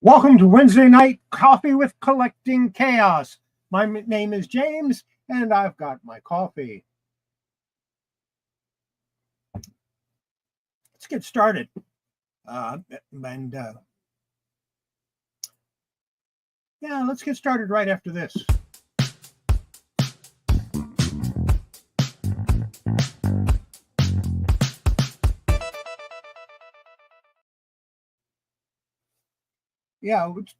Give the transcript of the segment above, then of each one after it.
Welcome to Wednesday Night Coffee with Kollecting Kaos. My name is James, and I've got my coffee. Let's get started. Let's get started right after this. Yeah, it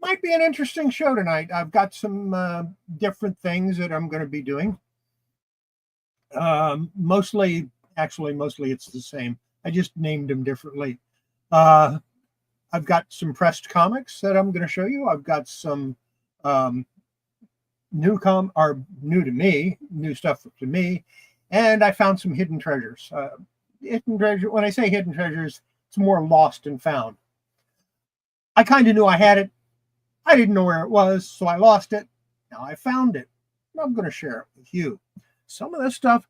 might be an interesting show tonight. I've got some different things that I'm going to be doing. Mostly it's the same. I just named them differently. I've got some pressed comics that I'm going to show you. I've got some new stuff to me, and I found some hidden treasures. When I say hidden treasures, it's more lost and found. I kind of knew I had it. I didn't know where it was, so I lost it. Now I found it. I'm going to share it with you. Some of this stuff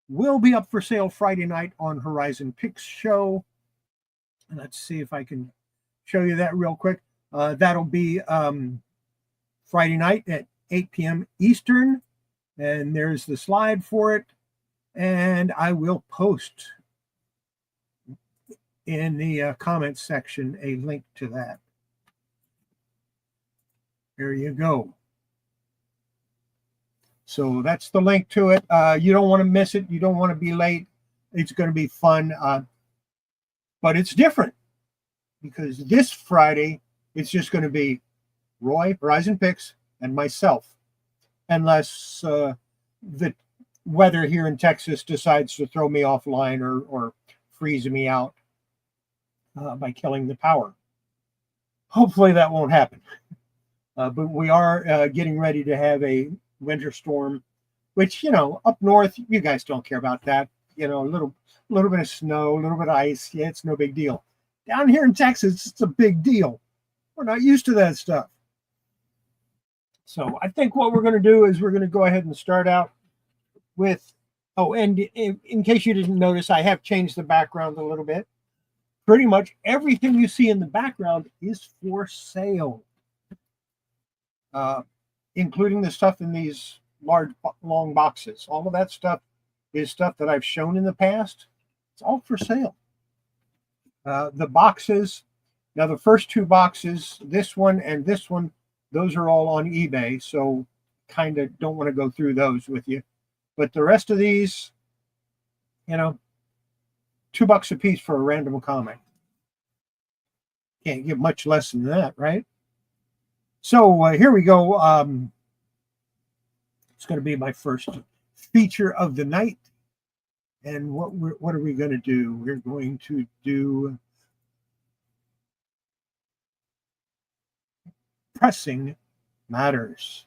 will be up for sale Friday night on Horizon Picks Show. And let's see if I can show you that real quick. That'll be Friday night at 8 p.m. Eastern. And there's the slide for it. And I will post in the comments section a link to that. There you go. So that's the link to it. You don't want to miss it. You don't want to be late. It's going to be fun. But it's different because this Friday, it's just going to be Roy, Horizon Picks, and myself. Unless the weather here in Texas decides to throw me offline or freeze me out by killing the power. Hopefully that won't happen. But we are getting ready to have a winter storm, which, up north, you guys don't care about that. A little bit of snow, a little bit of ice. Yeah, it's no big deal. Down here in Texas, it's a big deal. We're not used to that stuff. So I think what we're going to do is we're going to go ahead and start out with, and in case you didn't notice, I have changed the background a little bit. Pretty much everything you see in the background is for sale, including the stuff in these large, long boxes. All of that stuff is stuff that I've shown in the past. It's all for sale. The boxes, now the first two boxes, this one and this one, those are all on eBay, so kind of don't want to go through those with you. But the rest of these, $2 a piece for a random comic. Can't get much less than that, right? So here we go. It's going to be my first feature of the night. And what are we going to do? We're going to do Pressing Matters.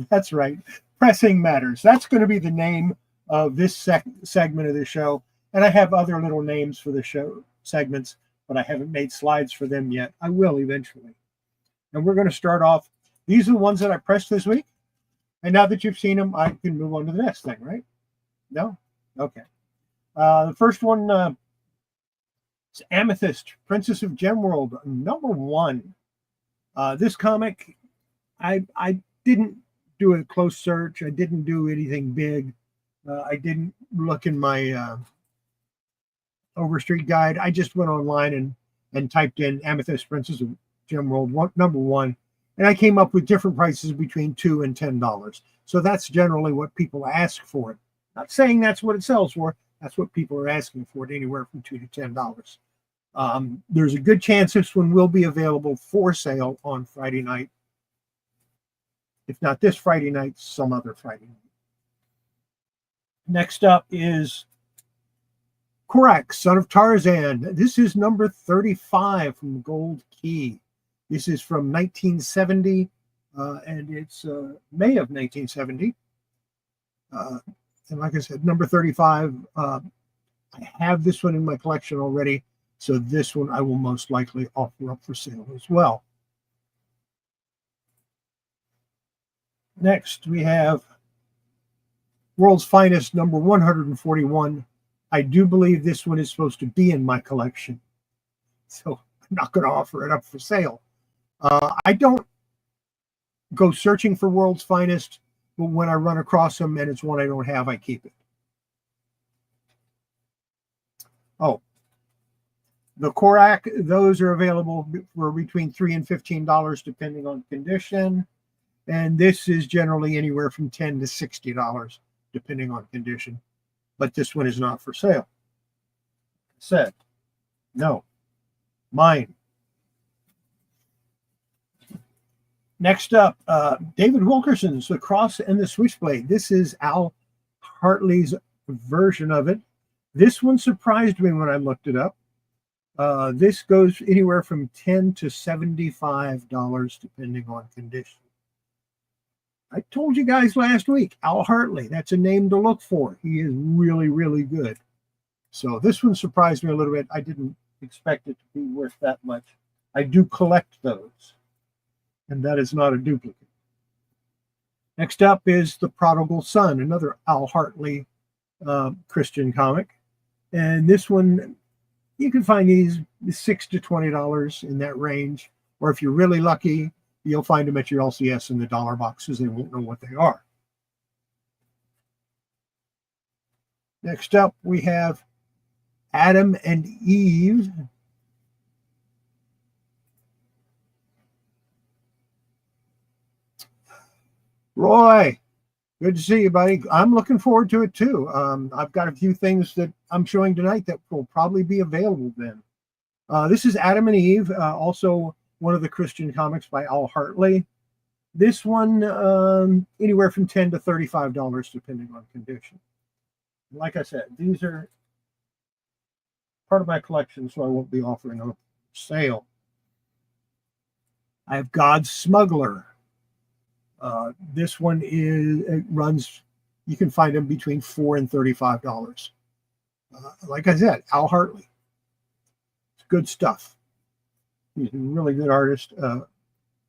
That's right. Pressing Matters. That's going to be the name of this segment of the show. And I have other little names for the show segments, but I haven't made slides for them yet. I will eventually. And we're going to start off. These are the ones that I pressed this week. And now that you've seen them, I can move on to the next thing, right? No? Okay. The first one is Amethyst, Princess of Gemworld, #1. This comic, I didn't do a close search. I didn't do anything big. I didn't look in my Overstreet guide. I just went online and typed in Amethyst, Princess of Gemworld, #1, and I came up with different prices between $2 and $10. So that's generally what people ask for it. Not saying that's what it sells for. That's what people are asking for it, anywhere from $2 to $10. There's a good chance this one will be available for sale on Friday night. If not this Friday night, some other Friday night. Next up is Korak, Son of Tarzan. This is number 35 from Gold Key. This is from 1970, and it's May of 1970. And like I said, number 35. I have this one in my collection already, so this one I will most likely offer up for sale as well. Next, we have World's Finest, number 141. I do believe this one is supposed to be in my collection, so not going to offer it up for sale. I don't go searching for World's Finest, but when I run across them and it's one I don't have, I keep it. Oh, the Korak, those are available for between $3 and $15 depending on condition. And this is generally anywhere from $10 to $60 depending on condition. But this one is not for sale. Said, no, mine. Next up, David Wilkerson's The Cross and the Switchblade. This is Al Hartley's version of it. This one surprised me when I looked it up. This goes anywhere from $10 to $75 depending on condition. I told you guys last week, Al Hartley, that's a name to look for. He is really, really good. So this one surprised me a little bit. I didn't expect it to be worth that much. I do collect those, and that is not a duplicate. Next up is The Prodigal Son, another Al Hartley Christian comic. And this one, you can find these $6 to $20 in that range. Or if you're really lucky, you'll find them at your LCS in the dollar boxes. They won't know what they are. Next up, we have Adam and Eve. Roy, good to see you, buddy. I'm looking forward to it too. I've got a few things that I'm showing tonight that will probably be available then. This is Adam and Eve, also one of the Christian comics by Al Hartley. This one, anywhere from $10 to $35 depending on condition. Like I said, these are part of my collection, so I won't be offering them for sale. I have God's Smuggler. This one runs, you can find them between $4 and $35. Like I said, Al Hartley. It's good stuff. He's a really good artist,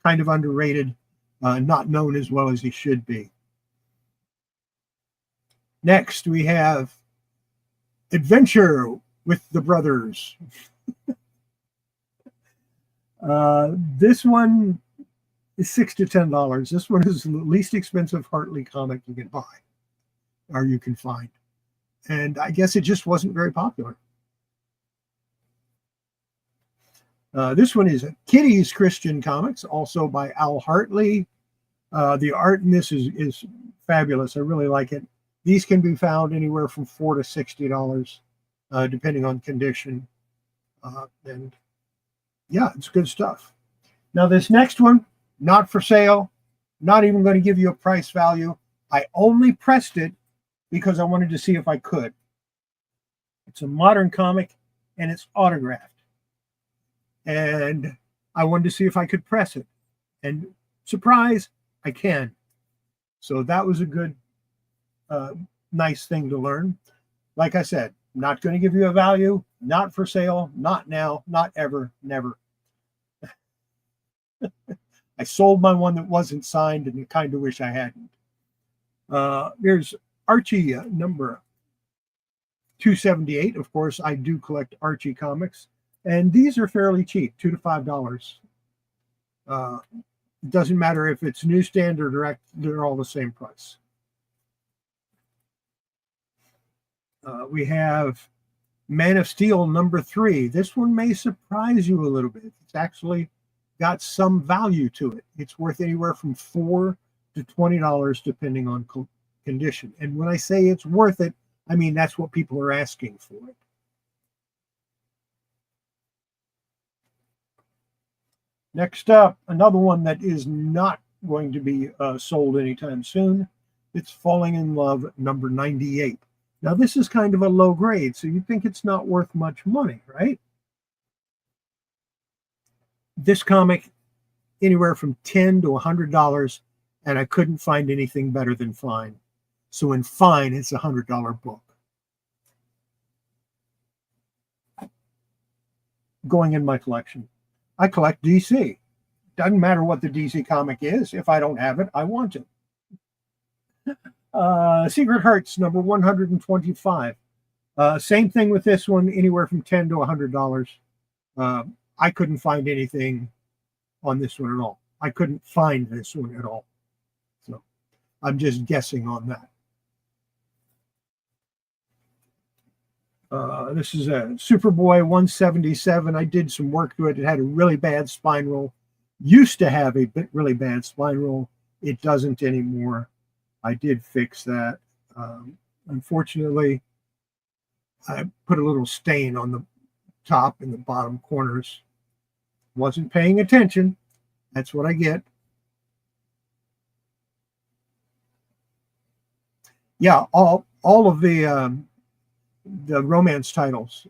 kind of underrated, not known as well as he should be. Next, we have Adventure with the Brothers. This one is $6 to $10. This one is the least expensive Hartley comic you can buy, or you can find. And I guess it just wasn't very popular. This one is Kitty's Christian Comics, also by Al Hartley. The art in this is fabulous. I really like it. These can be found anywhere from $4 to $60, depending on condition. And yeah, it's good stuff. Now this next one, not for sale, not even going to give you a price value. I only pressed it because I wanted to see if I could. It's a modern comic and it's autographed. And I wanted to see if I could press it. And surprise, I can. So that was a good, nice thing to learn. Like I said, not going to give you a value, not for sale, not now, not ever, never. I sold my one that wasn't signed, and I kind of wish I hadn't. Here's Archie number 278. Of course, I do collect Archie comics, and these are fairly cheap, $2 to $5. It doesn't matter if it's newsstand or direct; they're all the same price. We have Man of Steel number 3. This one may surprise you a little bit. It's actually got some value to it. It's worth anywhere from $4 to $20 depending on condition. And when I say it's worth it, I mean that's what people are asking for it. Next up, another one that is not going to be sold anytime soon. It's Falling in Love number 98. Now this is kind of a low grade, so you think it's not worth much money, right? This comic, anywhere from $10 to $100, and I couldn't find anything better than Fine. So in Fine, it's a $100 book. Going in my collection. I collect DC. Doesn't matter what the DC comic is. If I don't have it, I want it. Secret Hearts number 125. Same thing with this one, anywhere from $10 to $100. I couldn't find anything on this one at all. I couldn't find this one at all. So I'm just guessing on that. This is a Superboy 177. I did some work to it. It had a really bad spine roll. Used to have a really bad spine roll. It doesn't anymore. I did fix that. Unfortunately, I put a little stain on the top and the bottom corners. Wasn't paying attention. That's what I get. Yeah, all of the romance titles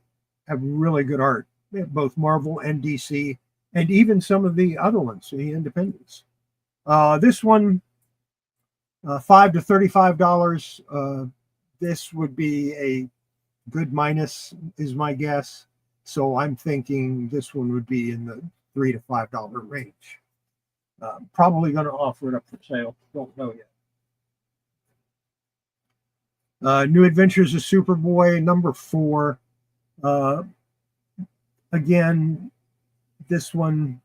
have really good art, both Marvel and DC, and even some of the other ones, the independents. This one, $5 to $35. This would be a good minus, is my guess. So I'm thinking this one would be in the $3 to $5 range. Probably going to offer it up for sale. Don't know yet. New Adventures of Superboy number 4. Again, this one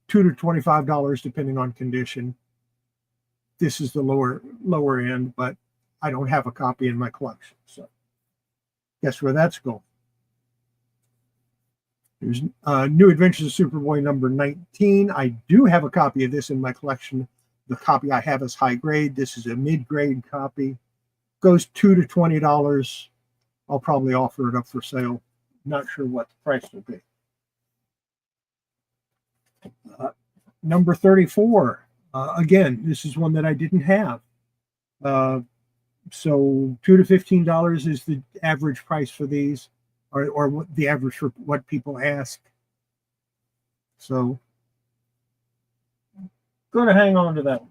$2 to $25 depending on condition. This is the lower end, but I don't have a copy in my collection, so guess where that's going. There's New Adventures of Superboy number 19. I do have a copy of this in my collection. The copy I have is high grade. This is a mid-grade copy. Goes $2 to $20. I'll probably offer it up for sale. Not sure what the price will be. Number 34. Again, this is one that I didn't have. So $2 to $15 is the average price for these, or the average for what people ask. So going to hang on to that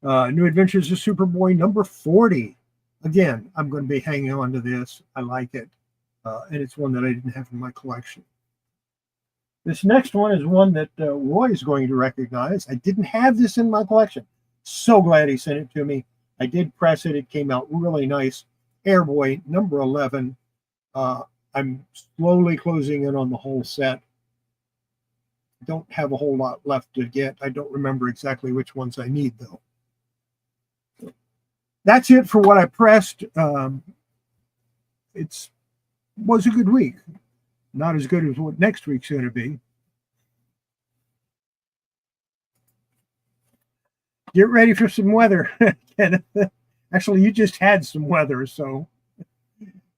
one. New Adventures of Superboy number 40. Again, I'm going to be hanging on to this. I like it. And it's one that I didn't have in my collection. This next one is one that Roy is going to recognize. I didn't have this in my collection. So glad he sent it to me. I did press it. It came out really nice. Airboy number 11. I'm slowly closing in on the whole set. Don't have a whole lot left to get. I don't remember exactly which ones I need, though. That's it for what I pressed. It was a good week. Not as good as what next week's going to be. Get ready for some weather. Actually, you just had some weather, so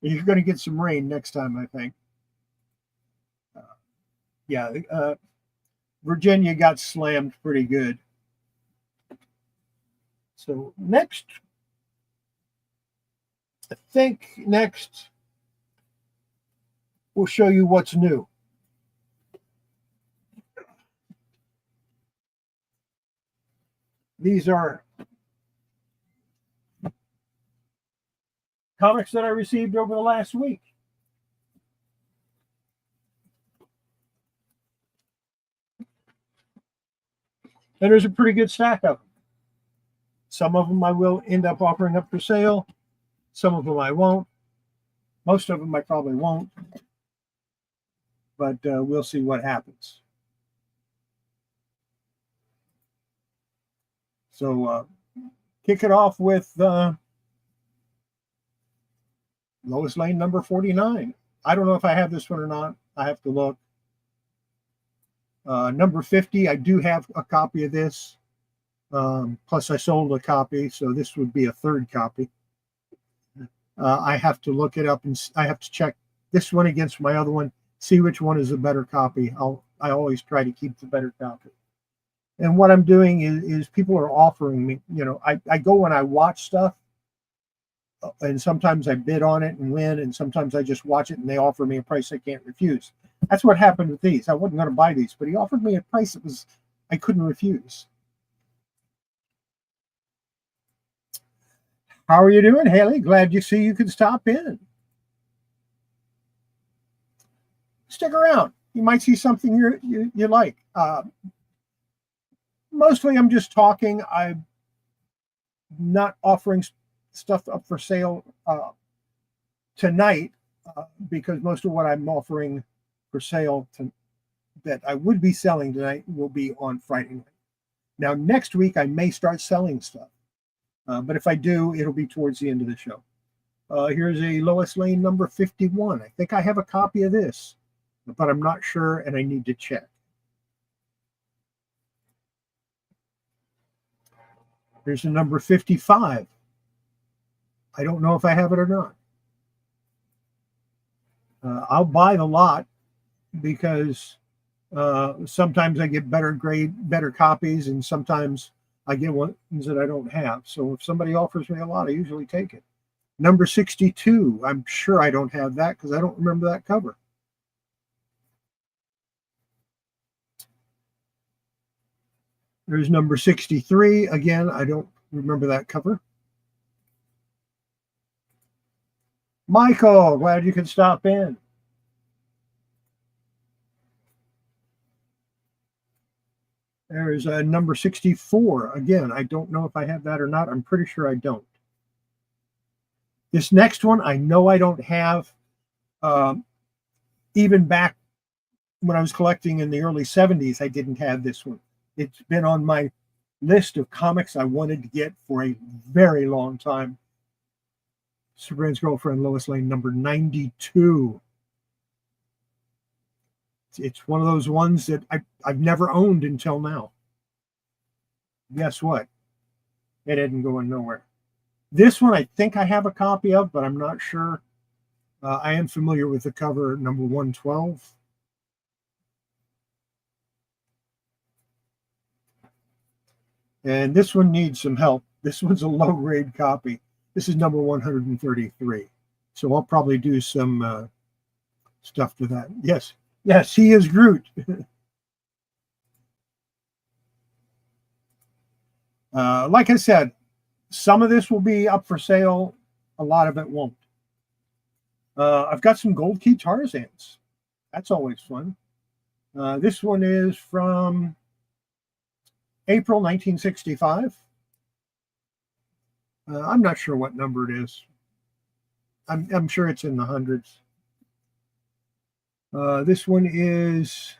you're going to get some rain next time, I think. Virginia got slammed pretty good. So next, I think next we'll show you what's new. These are comics that I received over the last week. And there's a pretty good stack of them. Some of them I will end up offering up for sale. Some of them I won't. Most of them I probably won't. But we'll see what happens. So kick it off with Lois Lane number 49. I don't know if I have this one or not. I have to look. Number 50, I do have a copy of this. Plus I sold a copy, so this would be a third copy. I have to look it up, and I have to check this one against my other one, see which one is a better copy. I always try to keep the better copy. And what I'm doing is people are offering me, I go and I watch stuff, and sometimes I bid on it and win, and sometimes I just watch it and they offer me a price I can't refuse. That's what happened with these. I wasn't going to buy these, but he offered me a price that I couldn't refuse. How are you doing, Haley? Glad you could stop in. Stick around. You might see something you like. Mostly I'm just talking. I'm not offering stuff up for sale tonight. because most of what I'm offering for sale that I would be selling tonight will be on Friday night. Now, next week, I may start selling stuff. But if I do, it'll be towards the end of the show. Here's a Lois Lane number 51. I think I have a copy of this, but I'm not sure, and I need to check. Here's the number 55. I don't know if I have it or not. I'll buy the lot because sometimes I get better copies, and sometimes I get ones that I don't have. So if somebody offers me a lot, I usually take it. Number 62. I'm sure I don't have that because I don't remember that cover. There's number 63. Again, I don't remember that cover. Michael, glad you could stop in. There's a number 64. Again, I don't know if I have that or not. I'm pretty sure I don't. This next one, I know I don't have. Even back when I was collecting in the early 70s, I didn't have this one. It's been on my list of comics I wanted to get for a very long time. Sabrina's Girlfriend, Lois Lane, number 92. It's one of those ones that I've never owned until now. Guess what? It isn't going nowhere. This one I think I have a copy of, but I'm not sure. I am familiar with the cover, number 112. And this one needs some help. This one's a low-grade copy. This is number 133. So I'll probably do some stuff to that. Yes, he is Groot. Like I said, some of this will be up for sale. A lot of it won't. I've got some gold key Tarzans. That's always fun. This one is from April 1965. I'm not sure what number it is. I'm sure it's in the hundreds. This one is,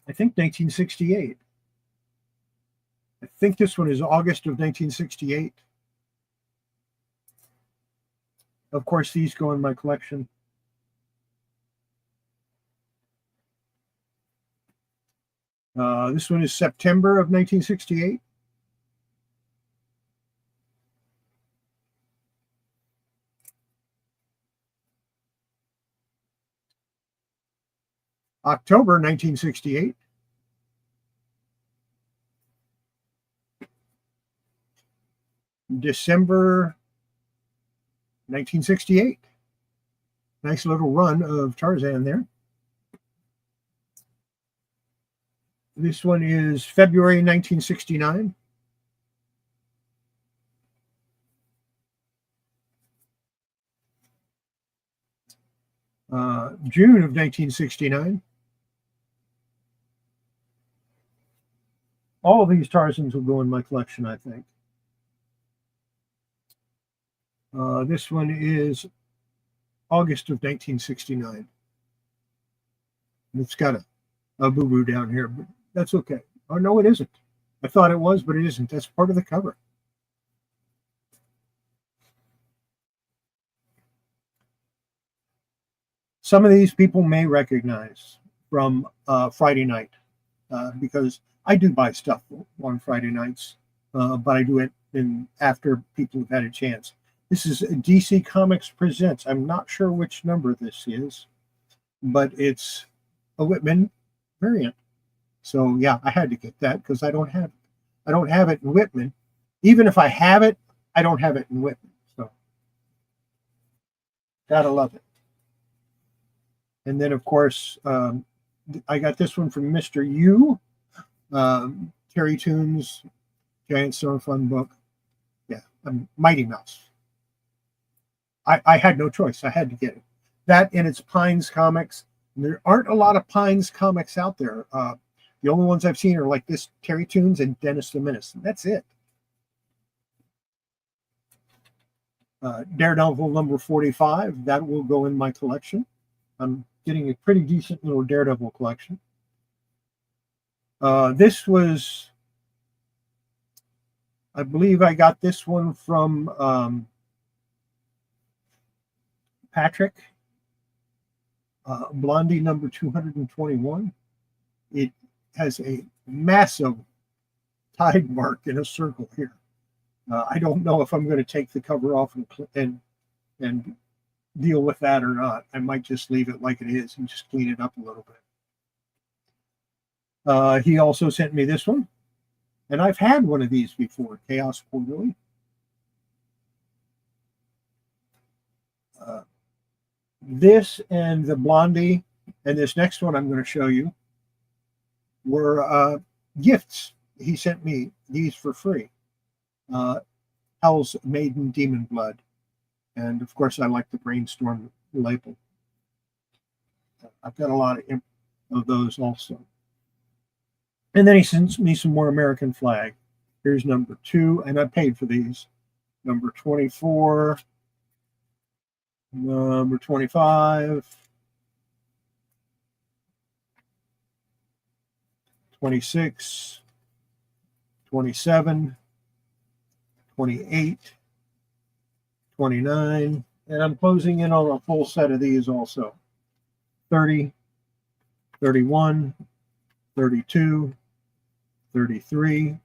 I think, 1968. I think this one is August of 1968. Of course, these go in my collection. This one is September of 1968. October 1968. December 1968. Nice little run of Tarzan there. This one is February 1969. June of 1969. All of these Tarzans will go in my collection, I think. This one is August of 1969. It's got a boo-boo down here, but that's okay. Oh, no, it isn't. I thought it was, but it isn't. That's part of the cover. Some of these people may recognize from Friday night because I do buy stuff on Friday nights, but I do it after people have had a chance. This is DC Comics Presents. I'm not sure which number this is, but it's a Whitman variant. So yeah, I had to get that because I don't have it in Whitman. Even if I have it, I don't have it in Whitman. So gotta love it. And then of course, I got this one from Mr. U. Terry Toons, Giant Summer Fun book. Yeah, Mighty Mouse. I had no choice. I had to get it. That and it's Pines Comics. And there aren't a lot of Pines comics out there. The only ones I've seen are like this Terry Toons and Dennis the Menace. And that's it. Daredevil number 45. That will go in my collection. I'm getting a pretty decent little Daredevil collection. This was, I believe I got this one from Patrick. Blondie number 221. It has a massive tide mark in a circle here. I don't know if I'm going to take the cover off and deal with that or not. I might just leave it like it is and just clean it up a little bit. He also sent me this one, and I've had one of these before, Chaos Quarterly. This and the Blondie and this next one I'm going to show you were gifts. He sent me these for free. Hell's Maiden Demon Blood. And of course, I like the Brainstorm label. I've got a lot of those also. And then he sends me some more American Flag. Here's number 2, and I paid for these. Number 24, number 25, 26, 27, 28, 29, and I'm closing in on a full set of these also. 30, 31, 32, 33,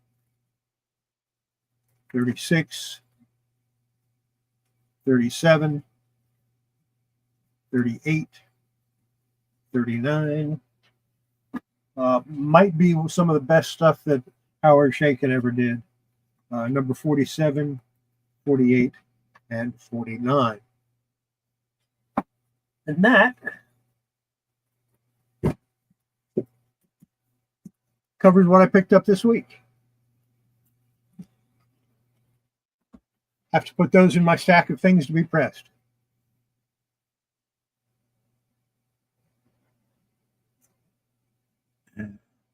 36, 37, 38, 39. Might be some of the best stuff that Howard Shakin ever did. Number 47, 48, and 49. And that covers what I picked up this week. I have to put those in my stack of things to be pressed.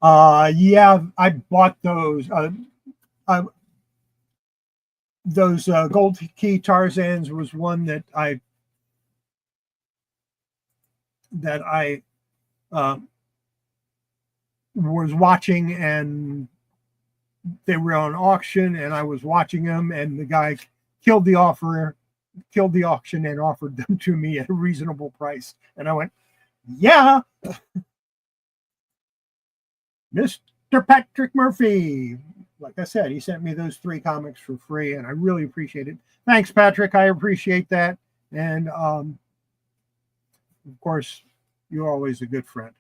Yeah, I bought those. Those Gold Key Tarzans was one that I was watching, and they were on auction, and I was watching them, and the guy killed the auction and offered them to me at a reasonable price. And I went, yeah, Mr. Patrick Murphy. Like I said, he sent me those 3 comics for free, and I really appreciate it. Thanks, Patrick. I appreciate that. And, of course, you're always a good friend.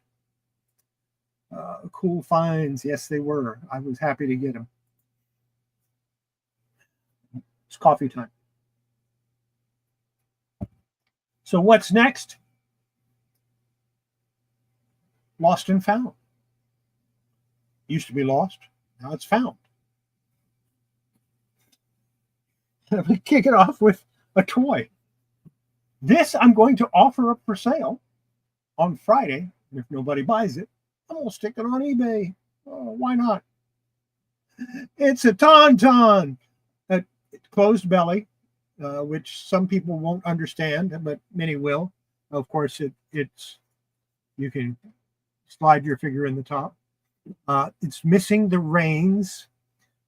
Cool finds. Yes, they were. I was happy to get them. It's coffee time. So what's next? Lost and Found. Used to be lost. Now it's found. I'm going to kick it off with a toy. This I'm going to offer up for sale on Friday. And if nobody buys it, I'm going to stick it on eBay. Oh, why not? It's a Tauntaun. It's closed belly, which some people won't understand, but many will. Of course, it's you can slide your figure in the top. It's missing the reins,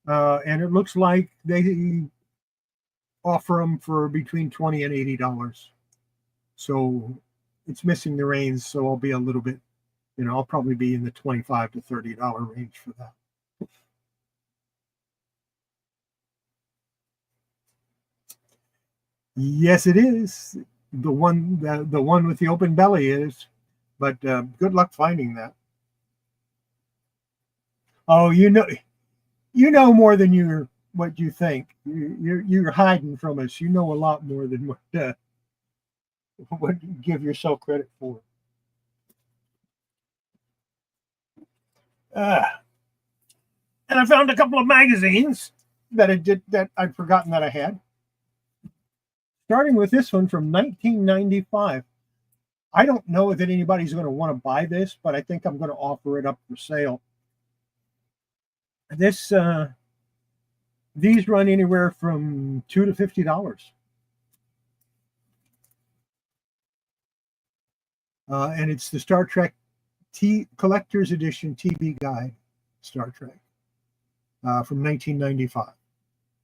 and it looks like they offer them for between $20 and $80. So it's missing the reins, so I'll be a little bit, I'll probably be in the $25 to $30 range for that. Yes, it is. The one with the open belly is, but good luck finding that. Oh, you know more than what you think. You're hiding from us. You know a lot more than what you give yourself credit for. And I found a couple of magazines that I'd forgotten that I had. Starting with this one from 1995. I don't know that anybody's going to want to buy this, but I think I'm going to offer it up for sale. These run anywhere from $2 to $50. And it's the Star Trek Collector's Edition TV Guide, Star Trek, from 1995.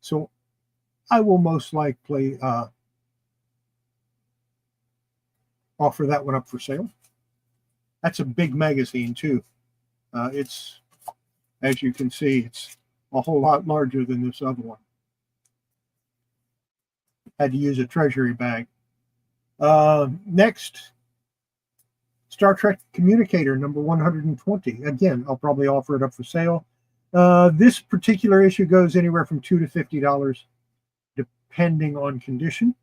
So I will most likely offer that one up for sale. That's a big magazine too. It's, as you can see, it's a whole lot larger than this other one. Had to use a treasury bag. Next, Star Trek Communicator number 120. Again, I'll probably offer it up for sale. This particular issue goes anywhere from $2 to $50, depending on condition.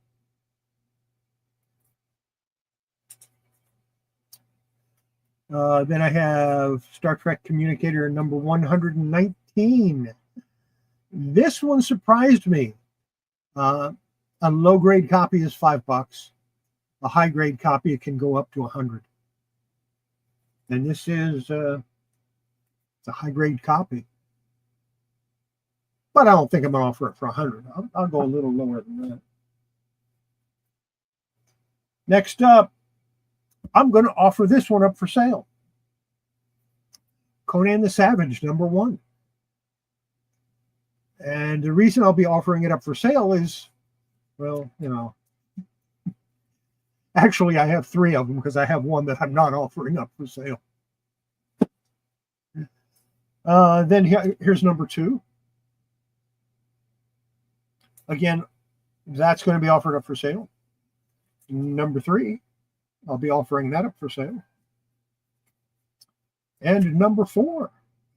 Then I have Star Trek Communicator number 119. This one surprised me. A low-grade copy is $5. A high-grade copy, it can go up to $100. And this is it's a high-grade copy. But I don't think I'm going to offer it for $100. I'll go a little lower than that. Next up, I'm going to offer this one up for sale. Conan the Savage, number 1. And the reason I'll be offering it up for sale is, well, you know, actually I have 3 of them because I have one that I'm not offering up for sale. Then here's number 2. Again, that's going to be offered up for sale. Number 3, I'll be offering that up for sale. And number 4,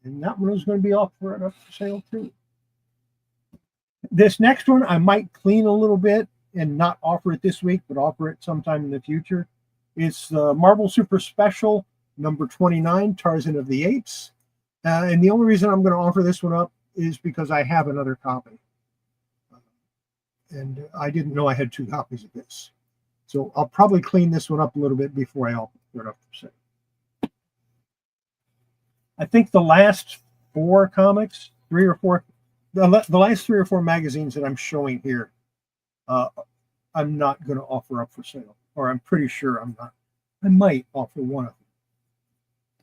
and that one is going to be offered up for sale too. This next one I might clean a little bit and not offer it this week, but offer it sometime in the future. It's the Marvel Super Special number 29, Tarzan of the Apes. And the only reason I'm going to offer this one up is because I have another copy. And I didn't know I had 2 copies of this. So I'll probably clean this one up a little bit before I offer it up for sale. I think the last 4 comics, 3 or 4, the last 3 or 4 magazines that I'm showing here, I'm not going to offer up for sale. Or I'm pretty sure I'm not. I might offer one of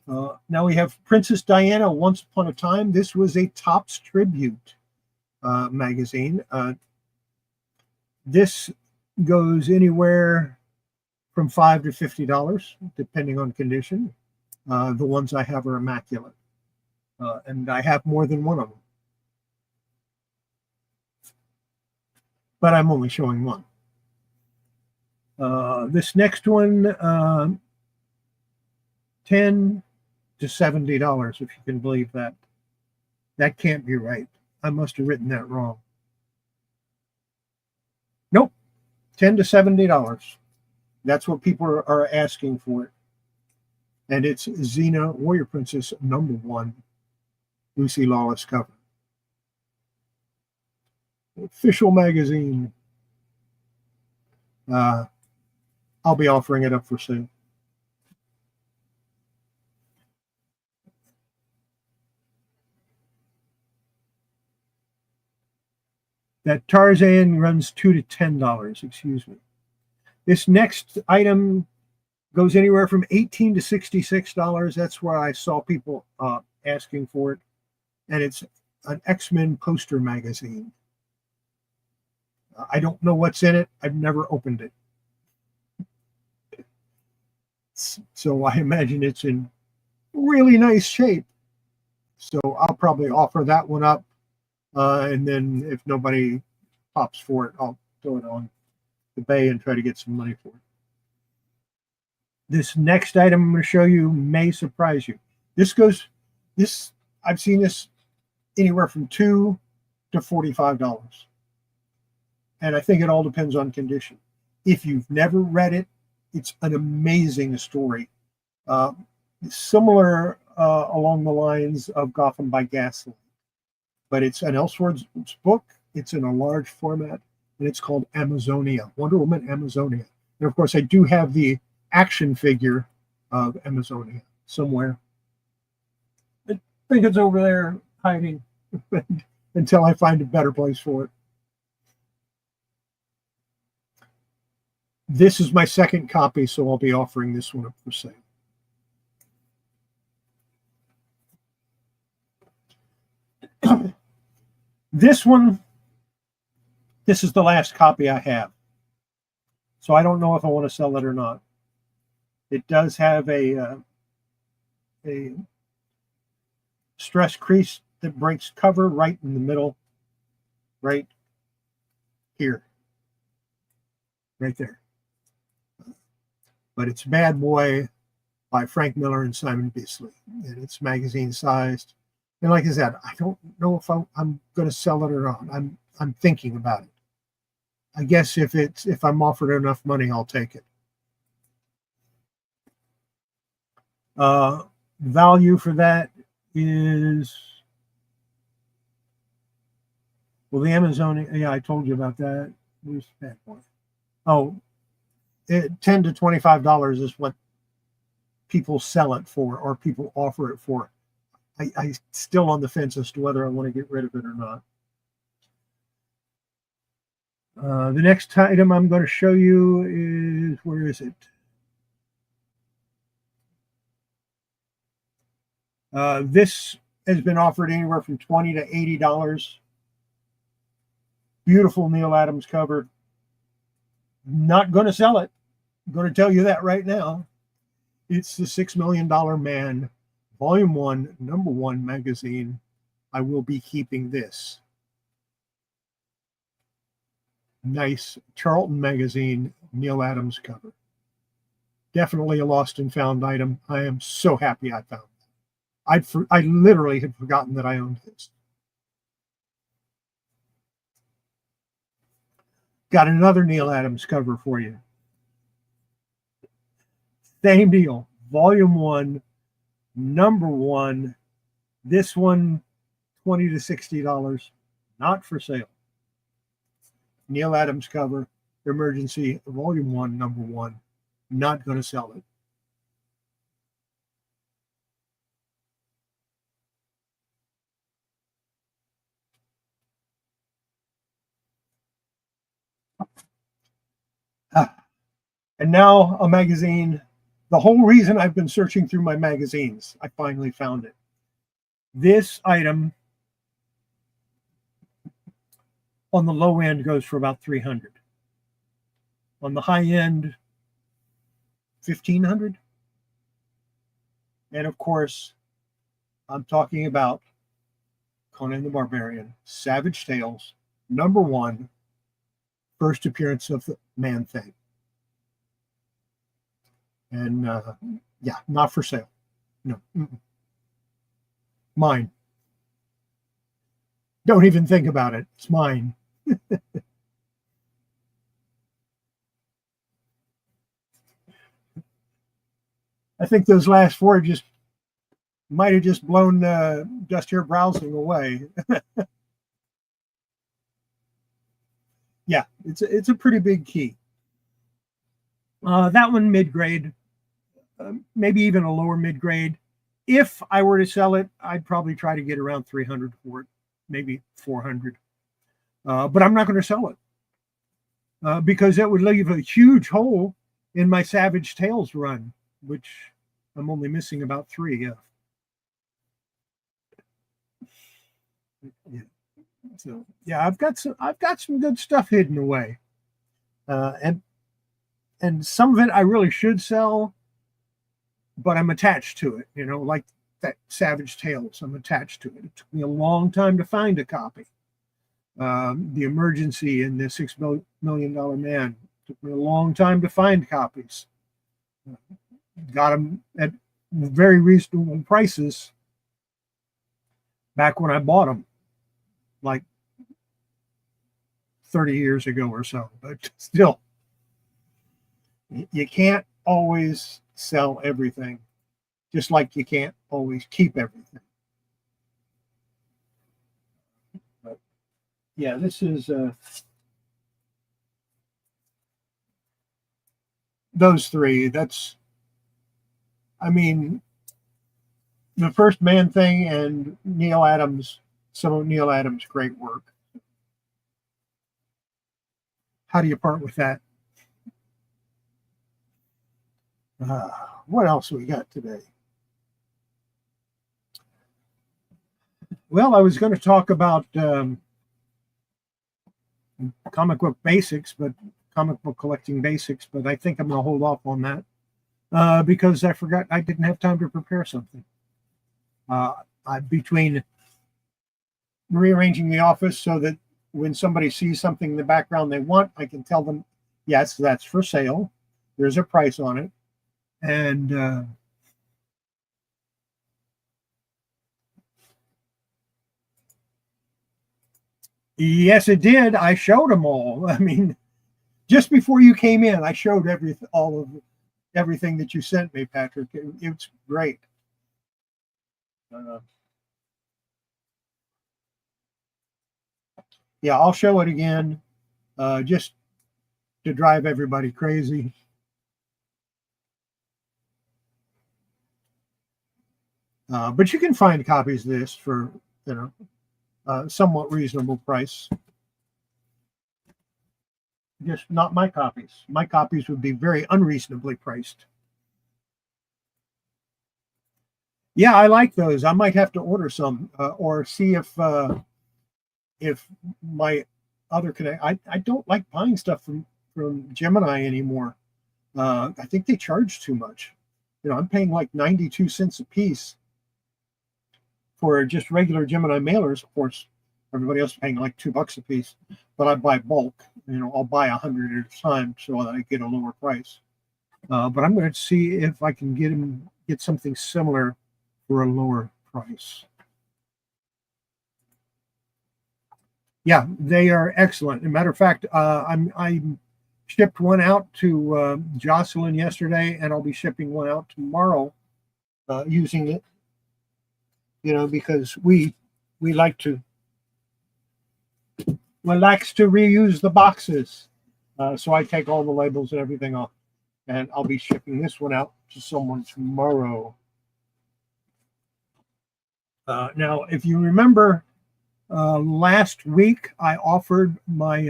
them. Now we have Princess Diana, Once Upon a Time. This was a Topps Tribute magazine. This goes anywhere from $5 to $50, depending on condition. The ones I have are immaculate. And I have more than one of them. But I'm only showing one. This next one, $10 to $70, if you can believe that. That can't be right. I must have written that wrong. Nope, $10 to $70. That's what people are asking for it. And it's Xena, Warrior Princess, number 1, Lucy Lawless cover. Official magazine. I'll be offering it up for sale. That Tarzan runs $2 to $10, excuse me. This next item goes anywhere from $18 to $66. That's where I saw people asking for it. And it's an X-Men poster magazine. I don't know what's in it. I've never opened it. So I imagine it's in really nice shape. So I'll probably offer that one up. And then if nobody pops for it, I'll throw it on the bay and try to get some money for it. This next item I'm going to show you may surprise you. I've seen this anywhere from $2 to $45. And I think it all depends on condition. If you've never read it, it's an amazing story. Similar along the lines of Gotham by Gaslight. But it's an Elseworlds book. It's in a large format, and it's called Amazonia, Wonder Woman Amazonia. And of course, I do have the action figure of Amazonia somewhere. I think it's over there hiding until I find a better place for it. This is my second copy, so I'll be offering this one up for sale. This one, this is the last copy I have. So I don't know if I want to sell it or not. It does have a stress crease that breaks cover right in the middle, right here, right there. But it's Bad Boy by Frank Miller and Simon Beasley, and it's magazine sized. And like I said, I don't know if I'm going to sell it or not. I'm thinking about it. I guess if I'm offered enough money, I'll take it. Value for that is, well, the Amazon. Yeah, I told you about that. Where's Bad Boy? Oh, $10 to $25 is what people sell it for, or people offer it for. I still on the fence as to whether I want to get rid of it or not. The next item I'm going to show you is, where is it? This has been offered anywhere from $20 to $80. Beautiful Neal Adams cover. Not going to sell it. I'm going to tell you that right now. It's the $6 Million Man, Volume 1, Number 1 magazine. I will be keeping this. Nice Charlton magazine, Neal Adams cover. Definitely a lost and found item. I am so happy I found it. I literally had forgotten that I owned this. Got another Neal Adams cover for you. Same deal. Volume 1, Number 1. This one, $20 to $60. Not for sale. Neal Adams cover, Emergency, Volume 1, Number 1. Not going to sell it. And now a magazine. The whole reason I've been searching through my magazines, I finally found it. This item on the low end goes for about $300. On the high end, $1,500. And of course, I'm talking about Conan the Barbarian, Savage Tales, Number 1, first appearance of the Man-Thing. And yeah, not for sale. No. Mine. Don't even think about it. It's mine. I think those last four just might have just blown Just Here Browsing away. Yeah, it's a pretty big key. That one mid-grade, maybe even a lower mid-grade. If I were to sell it, I'd probably try to get around $300 for it, maybe $400. But I'm not going to sell it because that would leave a huge hole in my Savage Tales run, which I'm only missing about 3 of. Yeah. So yeah, I've got some good stuff hidden away, and some of it I really should sell, but I'm attached to it. You know, like that Savage Tales, I'm attached to it. It took me a long time to find a copy. The Emergency and the $6 Million Man took me a long time to find copies. Got them at very reasonable prices back when I bought them, like 30 years ago or so. But still, you can't always sell everything, just like you can't always keep everything. But yeah, this is those 3. That's, I mean, the first Man-Thing and Neal Adams, some of Neal Adams' great work. How do you part with that? What else we got today? Well, I was going to talk about comic book basics, but comic book collecting basics, but I think I'm going to hold off on that because I forgot I didn't have time to prepare something. Between rearranging the office so that when somebody sees something in the background they want, I can tell them, yes, that's for sale. There's a price on it. And yes, it did. I showed them all. I mean, just before you came in, I showed all of everything that you sent me, Patrick. It's great. Yeah, I'll show it again, just to drive everybody crazy. But you can find copies of this for, somewhat reasonable price. Just not my copies. My copies would be very unreasonably priced. Yeah, I like those. I might have to order some or see if my other connect. I don't like buying stuff from Gemini anymore. I think they charge too much. I'm paying like 92 cents a piece for just regular Gemini mailers. Of course, everybody else is paying like $2 a piece, but I buy bulk. I'll buy 100 at a time so that I get a lower price. But I'm going to see if I can get something similar for a lower price. Yeah, they are excellent. As a matter of fact, I shipped one out to Jocelyn yesterday, and I'll be shipping one out tomorrow using it. Because we like to reuse the boxes. So I take all the labels and everything off, and I'll be shipping this one out to someone tomorrow. Now, if you remember, last week I offered my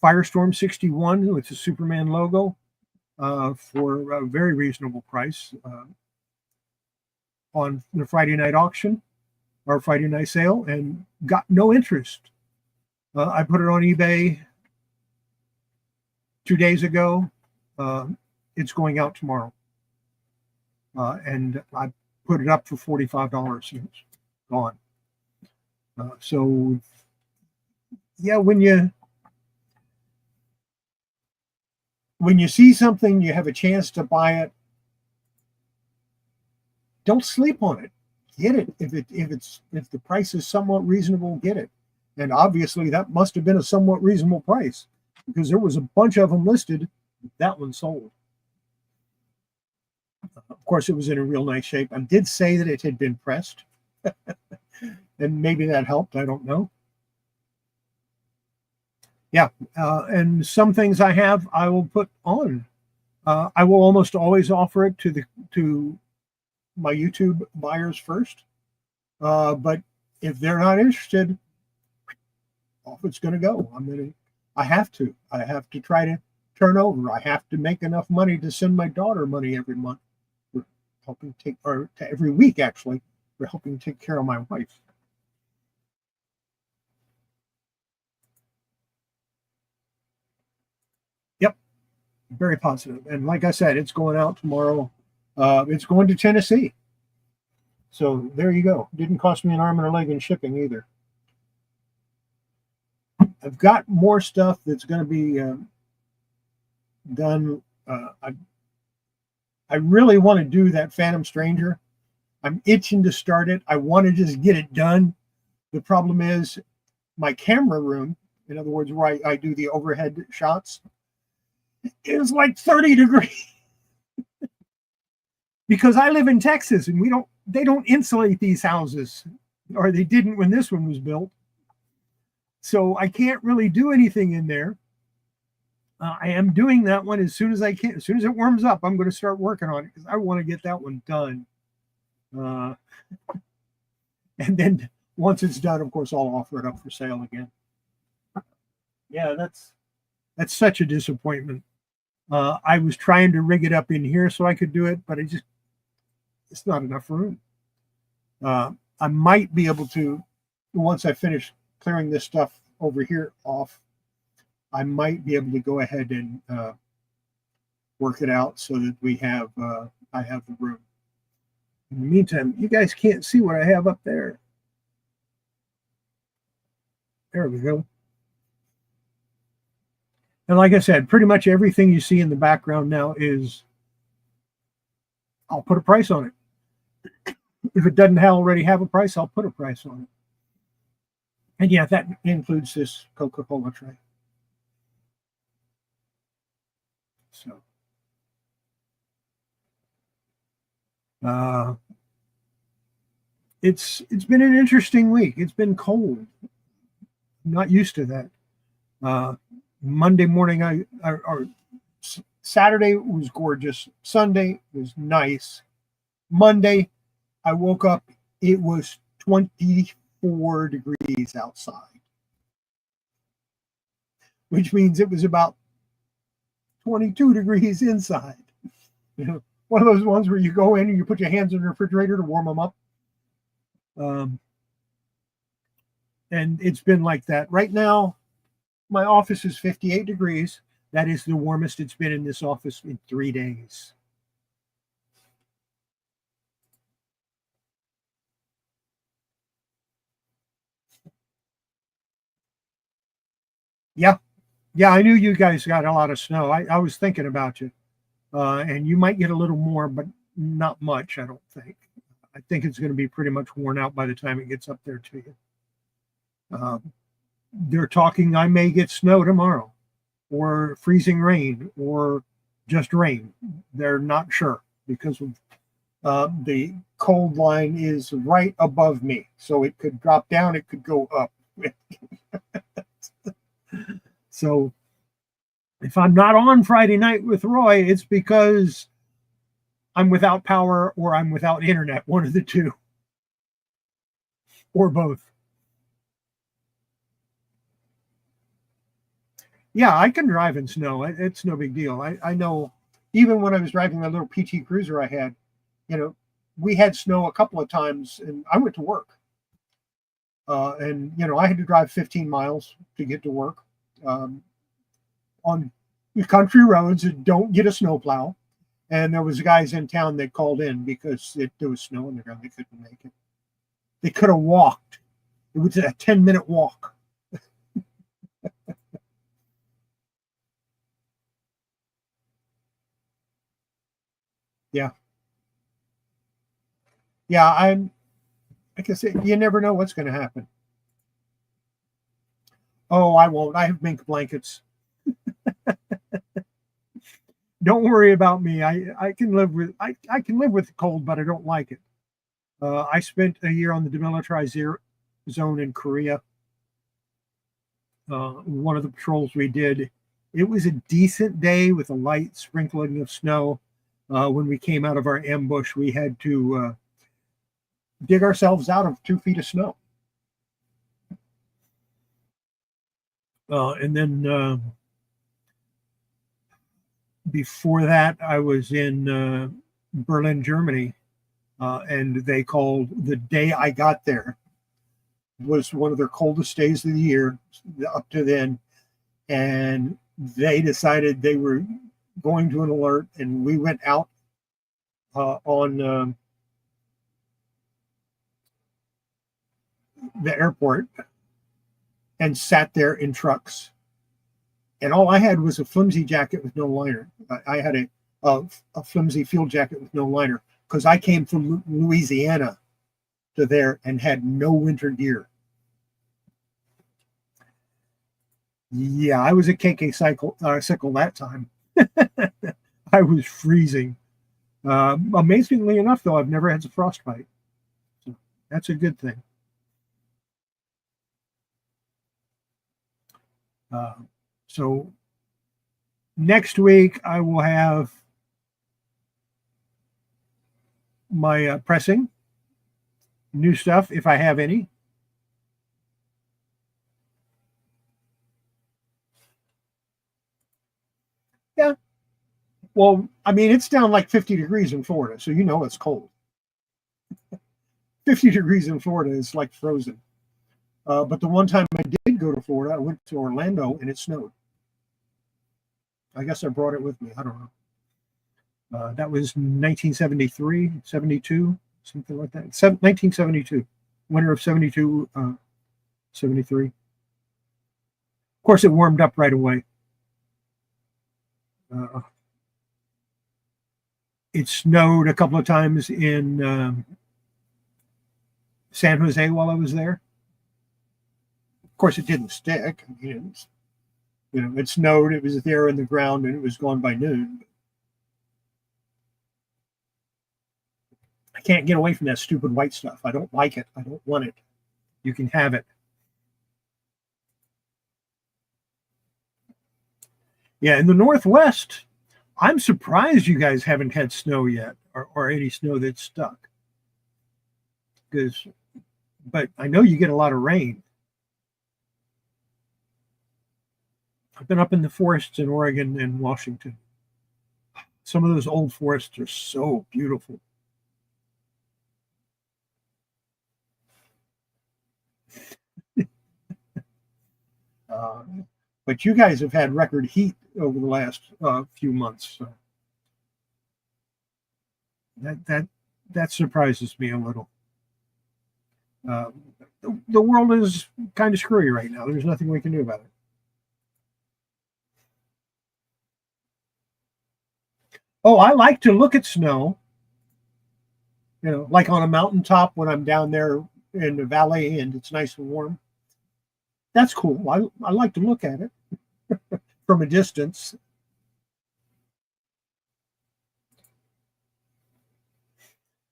Firestorm 61 with the Superman logo for a very reasonable price on the Friday night auction or Friday night sale, and got no interest. I put it on eBay 2 days ago. It's going out tomorrow. And I put it up for $45. It's gone. So, yeah, when you see something, you have a chance to buy it, don't sleep on it. Get it. If the price is somewhat reasonable, get it. And obviously that must have been a somewhat reasonable price because there was a bunch of them listed. That one sold. Of course, it was in a real nice shape. I did say that it had been pressed. And maybe that helped. I don't know. Yeah. And some things I will put on. I will almost always offer it to my YouTube buyers first. But if they're not interested, off it's going to go. I have to try to turn over. I have to make enough money to send my daughter money every month for helping every week actually, for helping take care of my wife. Yep. Very positive. And like I said, it's going out tomorrow. It's going to Tennessee. So there you go. Didn't cost me an arm and a leg in shipping either. I've got more stuff that's going to be done. I really want to do that Phantom Stranger. I'm itching to start it. I want to just get it done. The problem is my camera room, in other words, where I do the overhead shots, is like 30 degrees. Because I live in Texas and they don't insulate these houses, or they didn't when this one was built. So I can't really do anything in there. I am doing that one as soon as I can. As soon as it warms up, I'm going to start working on it because I want to get that one done. And then once it's done, of course, I'll offer it up for sale again. Yeah, that's such a disappointment. I was trying to rig it up in here so I could do it, but it's not enough room. I might be able to, once I finish clearing this stuff over here off, I might be able to go ahead and work it out so that I have the room. In the meantime, you guys can't see what I have up there. There we go. And like I said, pretty much everything you see in the background now I'll put a price on it. If it doesn't already have a price, I'll put a price on it. And yeah, that includes this Coca-Cola tray. So, it's been an interesting week. It's been cold. I'm not used to that. Monday morning, or Saturday was gorgeous. Sunday was nice. Monday, I woke up. It was 24 degrees outside, which means it was about 22 degrees inside. You know, one of those ones where you go in and you put your hands in the refrigerator to warm them up. And it's been like that. Right now, my office is 58 degrees. That is the warmest it's been in this office in 3 days. Yeah. Yeah, I knew you guys got a lot of snow. I was thinking about you. And you might get a little more, but not much, I don't think. I think it's going to be pretty much worn out by the time it gets up there to you. They're talking I may get snow tomorrow, or freezing rain, or just rain. They're not sure because of the cold line is right above me. So it could drop down, it could go up. So if I'm not on Friday night with Roy, it's because I'm without power or I'm without internet, one of the two, or both. Yeah, I can drive in snow. It's no big deal. I know even when I was driving my little PT Cruiser I had, we had snow a couple of times and I went to work. And, I had to drive 15 miles to get to work on country roads that don't get a snowplow. And there was guys in town that called in because there was snow on the ground. They couldn't make it. They could have walked. It was a 10-minute walk. Yeah. Yeah, like I said, you never know what's going to happen. Oh, I won't. I have mink blankets. Don't worry about me. I can live with I can live with the cold, but I don't like it. I spent a year on the demilitarized zone in Korea. One of the patrols we did, it was a decent day with a light sprinkling of snow. When we came out of our ambush, we had to dig ourselves out of 2 feet of snow. And then before that, I was in Berlin, Germany, and they called the day I got there was one of their coldest days of the year up to then, and they decided they were going to an alert, and we went out on the airport and sat there in trucks. And all I had was a flimsy jacket with no liner. I had a flimsy field jacket with no liner because I came from Louisiana to there and had no winter gear. Yeah, I was a KK sickle that time. I was freezing. Amazingly enough, though, I've never had a frostbite. So that's a good thing. So next week, I will have my pressing, new stuff, if I have any. Yeah, Well, I mean, it's down like 50 degrees in Florida, so you know it's cold. 50 degrees in Florida is like frozen. But the one time I did go to Florida, I went to Orlando and it snowed. I guess I brought it with me. I don't know. That was 1973, 72, something like that. 1972, winter of 72, 73. Of course, it warmed up right away. It snowed a couple of times in San Jose while I was there. Of course, it didn't stick. I mean, it snowed. It was there in the ground, and it was gone by noon. I can't get away from that stupid white stuff. I don't like it. I don't want it. You can have it. Yeah, in the Northwest, I'm surprised you guys haven't had snow yet, or any snow that's stuck. But I know you get a lot of rain. I've been up in the forests in Oregon and Washington. Some of those old forests are so beautiful. But you guys have had record heat over the last few months. So that surprises me a little. The world is kind of screwy right now. There's nothing we can do about it. Oh, I like to look at snow. Like on a mountaintop when I'm down there in the valley and it's nice and warm. That's cool. I like to look at it from a distance.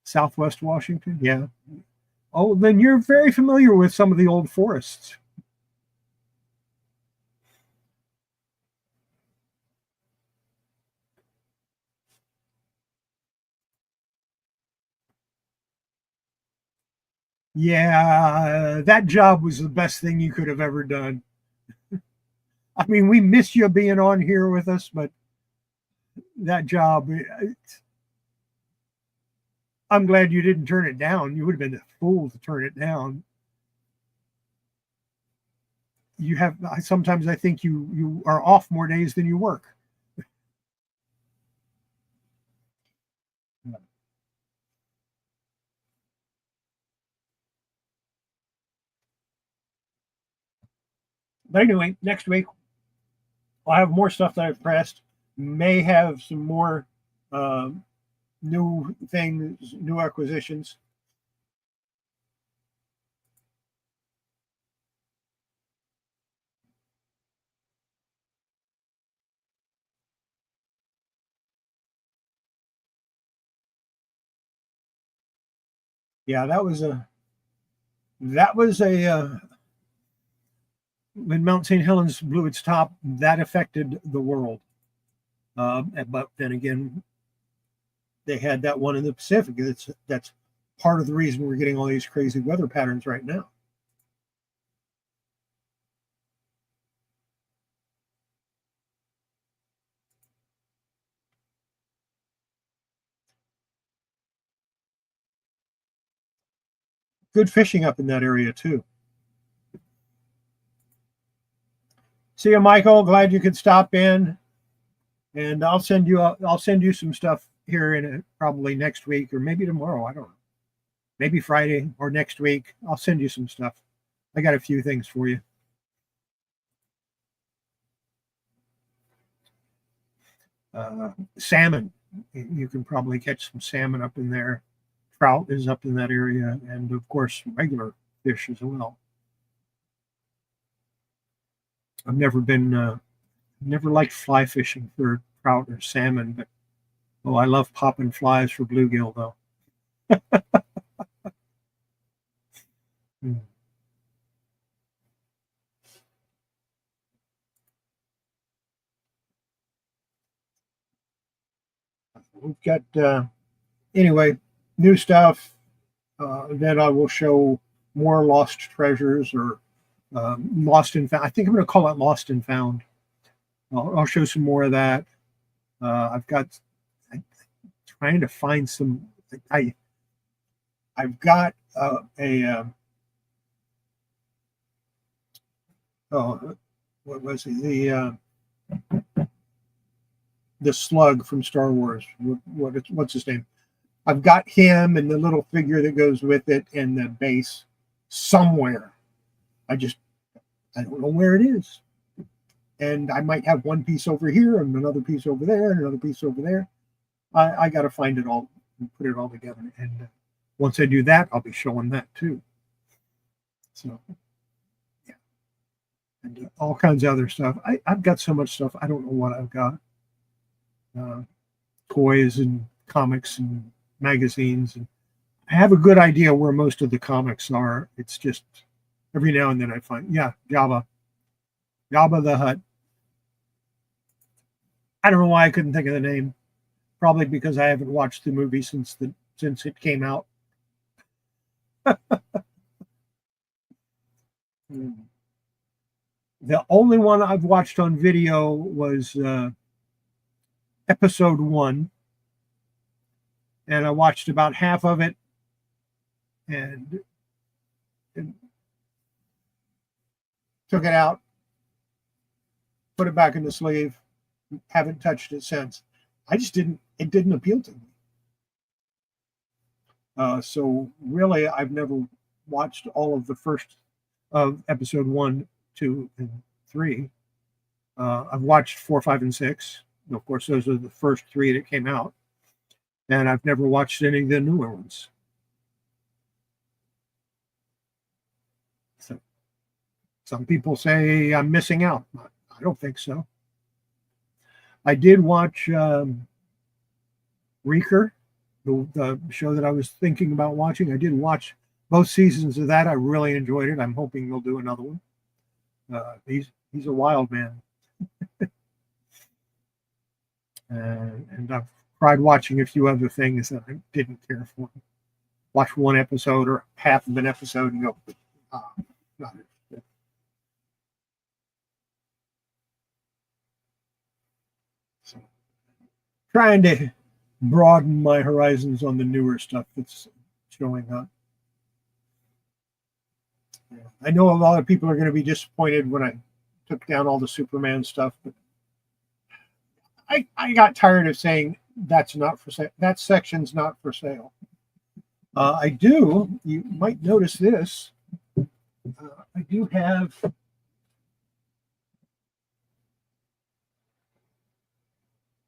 Southwest Washington, yeah. Oh, then you're very familiar with some of the old forests. Yeah, that job was the best thing you could have ever done. I mean, we miss you being on here with us, but that job, I'm glad you didn't turn it down. You would have been a fool to turn it down. Sometimes I think you are off more days than you work. But anyway, next week I'll have more stuff that I've pressed. May have some more new things, new acquisitions. Yeah, that was a when Mount St. Helens blew its top, that affected the world. But then again, they had that one in the Pacific. That's part of the reason we're getting all these crazy weather patterns right now. Good fishing up in that area too. See you, Michael. Glad you could stop in, and I'll send you some stuff here in probably next week or maybe tomorrow. I don't know. Maybe Friday or next week. I'll send you some stuff. I got a few things for you. Salmon. You can probably catch some salmon up in there. Trout is up in that area, and of course, regular fish as well. I've never liked fly fishing for trout or salmon, but I love popping flies for bluegill though. We've got anyway new stuff. Then I will show more lost treasures or lost and found. I think I'm going to call it lost and found. I'll show some more of that. I've got I'm trying to find some. I've got oh, what was it? The slug from Star Wars. What's his name? I've got him and the little figure that goes with it and the base somewhere. I don't know where it is. And I might have one piece over here and another piece over there and another piece over there. I got to find it all and put it all together. And once I do that, I'll be showing that too. So, yeah. And all kinds of other stuff. I've got so much stuff. I don't know what I've got. Toys and comics and magazines. And I have a good idea where most of the comics are. It's just every now and then I find, yeah, Jabba the Hutt. I don't know why I couldn't think of the name. Probably because I haven't watched the movie since it came out. The only one I've watched on video was episode 1, and I watched about half of it, and took it out, put it back in the sleeve. Haven't touched it since. It didn't appeal to me. So really, I've never watched all of the first of episode 1, 2, and 3. I've watched 4, 5, and 6. Of course, those are the first 3 that came out. And I've never watched any of the newer ones. So some people say I'm missing out. I don't think so. I did watch Reeker, the show that I was thinking about watching. I did watch both seasons of that. I really enjoyed it. I'm hoping they'll do another one. He's a wild man. And I've tried watching a few other things that I didn't care for. Watch one episode or half of an episode and go, not it. So, trying to broaden my horizons on the newer stuff that's showing up. Yeah. I know a lot of people are going to be disappointed when I took down all the Superman stuff, but I got tired of saying that's not for sale. That section's not for sale. You might notice this. I do have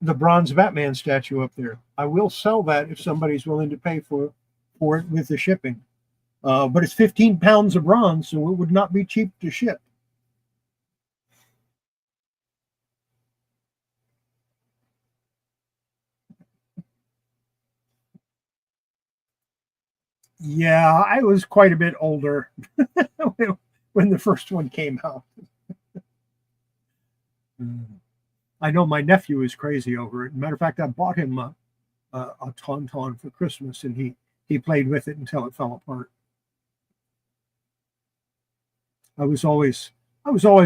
the bronze Batman statue up there. I will sell that if somebody's willing to pay for it with the shipping. But it's 15 pounds of bronze, so it would not be cheap to ship. Yeah, I was quite a bit older when the first one came out. I know my nephew is crazy over it. Matter of fact, I bought him a Tauntaun for Christmas, and he played with it until it fell apart. I was always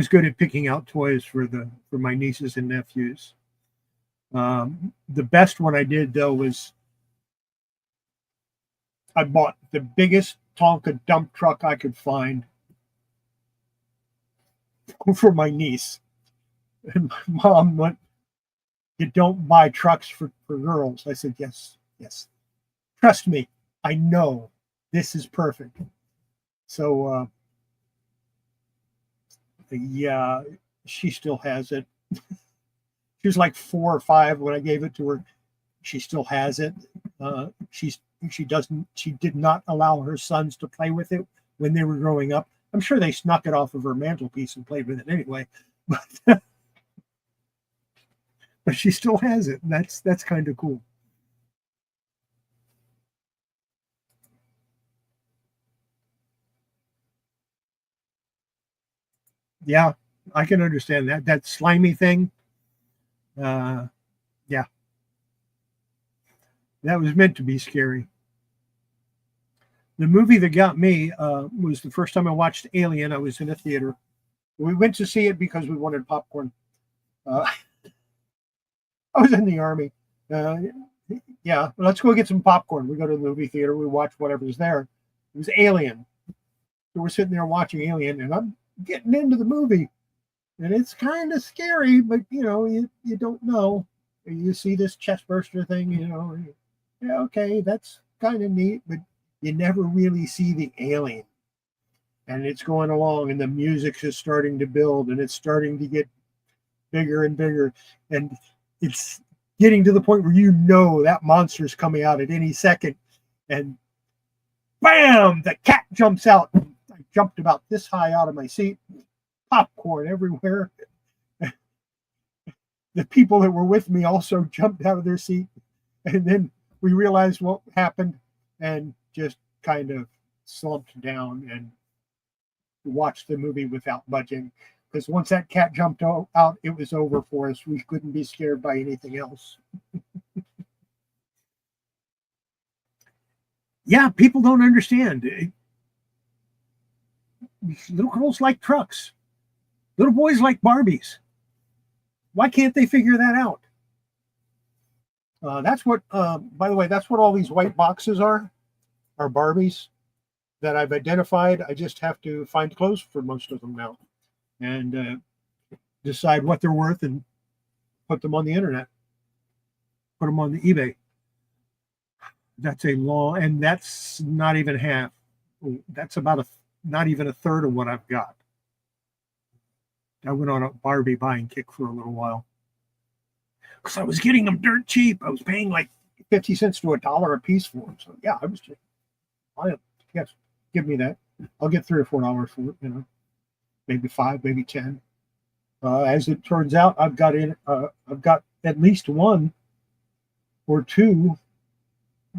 good at picking out toys for my nieces and nephews. The best one I did though was I bought the biggest Tonka dump truck I could find for my niece. And my mom went, "You don't buy trucks for girls." I said, yes. Trust me, I know this is perfect. So, yeah, she still has it. She was like 4 or 5 when I gave it to her. She still has it. She did not allow her sons to play with it when they were growing up. I'm sure they snuck it off of her mantelpiece and played with it anyway. But but she still has it. That's kind of cool. Yeah, I can understand that. That slimy thing. Yeah, that was meant to be scary. The movie that got me was the first time I watched Alien. I was in a theater. We went to see it because we wanted popcorn. I was in the Army. Uh, yeah, let's go get some popcorn. We go to the movie theater. We watch whatever's there. It was Alien. So we're sitting there watching Alien, and I'm getting into the movie. And it's kind of scary, but you don't know. You see this chest burster thing, yeah, okay, that's kind of neat, but you never really see the alien. And it's going along, and the music is starting to build, and it's starting to get bigger and bigger, and it's getting to the point where that monster's coming out at any second, and bam, the cat jumps out. I jumped about this high out of my seat, popcorn everywhere. The people that were with me also jumped out of their seat, and then we realized what happened and just kind of slumped down and watched the movie without budging, because once that cat jumped out, it was over for us. We couldn't be scared by anything else. Yeah, people don't understand. Little girls like trucks. Little boys like Barbies. Why can't they figure that out? That's what, by the way, that's what all these white boxes are Barbies that I've identified. I just have to find clothes for most of them now and decide what they're worth and put them on the internet, put them on the eBay. That's and that's not even half. That's about not even a third of what I've got. I went on a Barbie buying kick for a little while because I was getting them dirt cheap. I was paying like 50 cents to $1 a piece for them. So yeah, I was just, yes, give me that. I'll get $3 or $4 for it, maybe 5, maybe 10. As it turns out, I've got at least one or two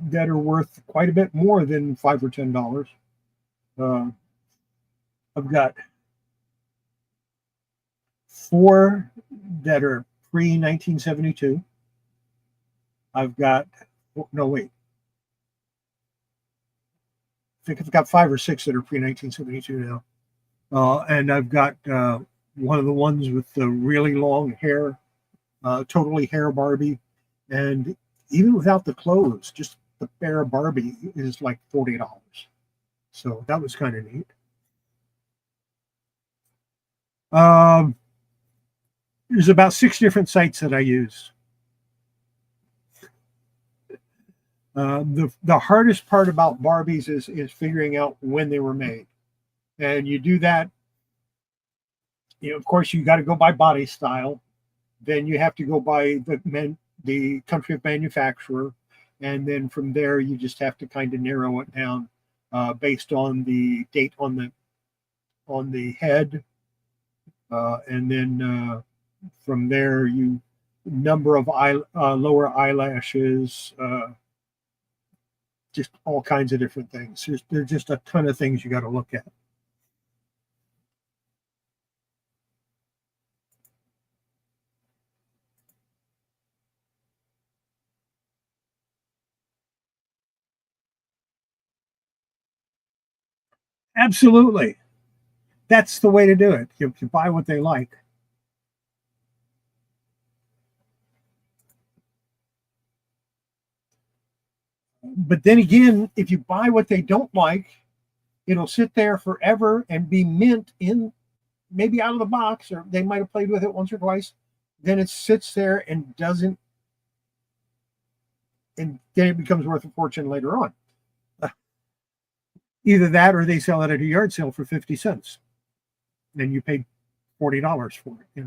that are worth quite a bit more than $5 or $10. I've got 4 that are pre-1972. I've got, no, wait. I think I've got 5 or 6 that are pre-1972 now. And I've got one of the ones with the really long hair, totally hair Barbie. And even without the clothes, just the bare Barbie is like $40. So that was kind of neat. There's about 6 different sites that I use. The hardest part about Barbies is figuring out when they were made. And you do that, of course, you got to go by body style. Then you have to go by the country of manufacturer. And then from there, you just have to kind of narrow it down based on the date on the head. And then from there, number of lower eyelashes, just all kinds of different things. There's just a ton of things you got to look at. Absolutely. That's the way to do it. You buy what they like. But then again, if you buy what they don't like, it'll sit there forever and be mint in maybe out of the box, or they might have played with it once or twice. Then it sits there and doesn't, and then it becomes worth a fortune later on. Either that or they sell it at a yard sale for 50 cents. Then you paid $40 for it,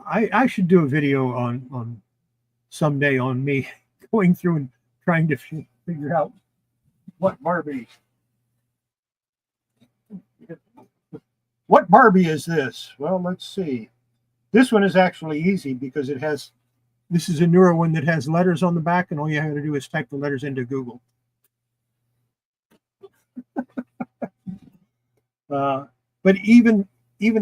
I should do a video on someday on me going through and trying to figure out what Barbie is this? Well, let's see. This one is actually easy because this is a newer one that has letters on the back, and all you have to do is type the letters into Google. But even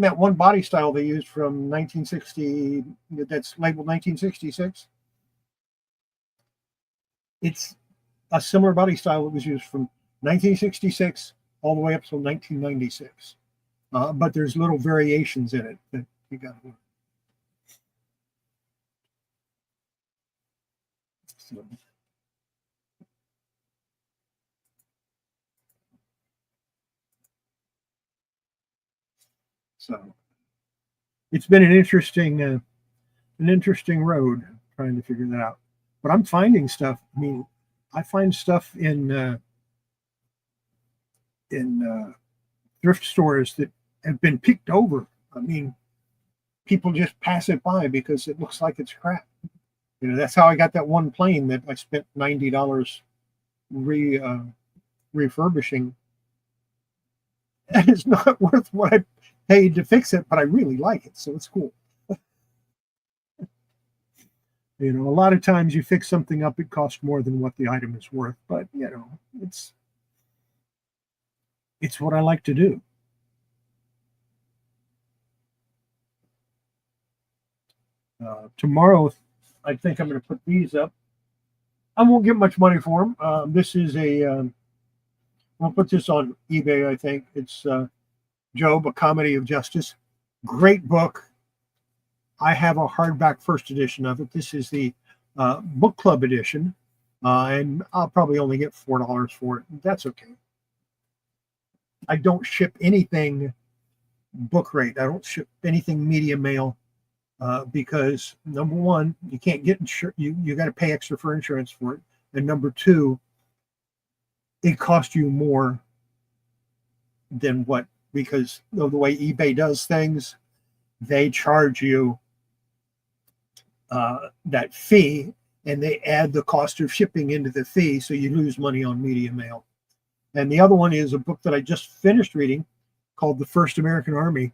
that one body style they used from 1960, that's labeled 1966, it's a similar body style that was used from 1966 all the way up till 1996. but there's little variations in it that you got to learn. So it's been an interesting road trying to figure that out. But I'm finding stuff. I mean, I find stuff in thrift stores that have been picked over. I mean, people just pass it by because it looks like it's crap. You know, that's how I got that one plane that I spent $90 refurbishing. And it's not worth what I paid to fix it, but I really like it, so it's cool. You know, a lot of times you fix something up, it costs more than what the item is worth, but you know, it's what I like to do. Tomorrow, I think I'm going to put these up. I won't get much money for them. This is I'll put this on eBay, I think. It's Job, A Comedy of Justice. Great book. I have a hardback first edition of it. This is the book club edition, and I'll probably only get $4 for it. That's okay. I don't ship anything book rate. I don't ship anything media mail because number one, you can't get insurance. You got to pay extra for insurance for it, and number two, it costs you more than what, because of the way eBay does things, they charge you that fee, and they add the cost of shipping into the fee, so you lose money on media mail. And the other one is a book that I just finished reading called The First American Army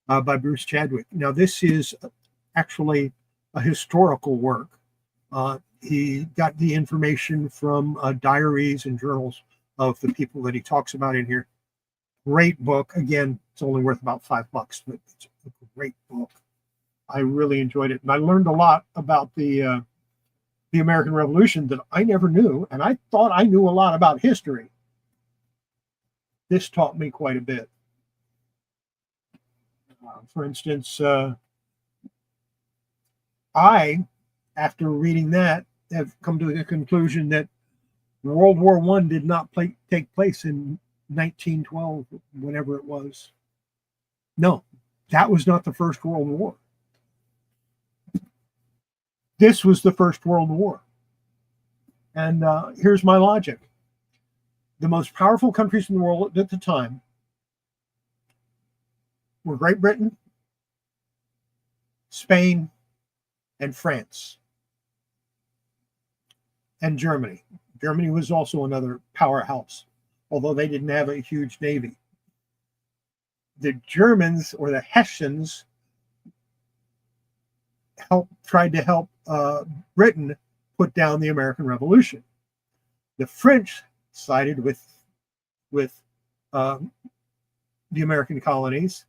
by Bruce Chadwick. Now, this is actually a historical work. He got the information from diaries and journals of the people that he talks about in here. Great book. Again, it's only worth about $5, but it's a great book. I really enjoyed it. And I learned a lot about the American Revolution that I never knew. And I thought I knew a lot about history. This taught me quite a bit. For instance, I, after reading that, have come to the conclusion that World War I did not take place in 1912, whenever it was. No, that was not the First World War. This was the First World War. And here's my logic. The most powerful countries in the world at the time were Great Britain, Spain, and France, and Germany. Germany was also another powerhouse, although they didn't have a huge navy. The Germans, or the Hessians, tried to help Britain put down the American Revolution. The French sided with the American colonies,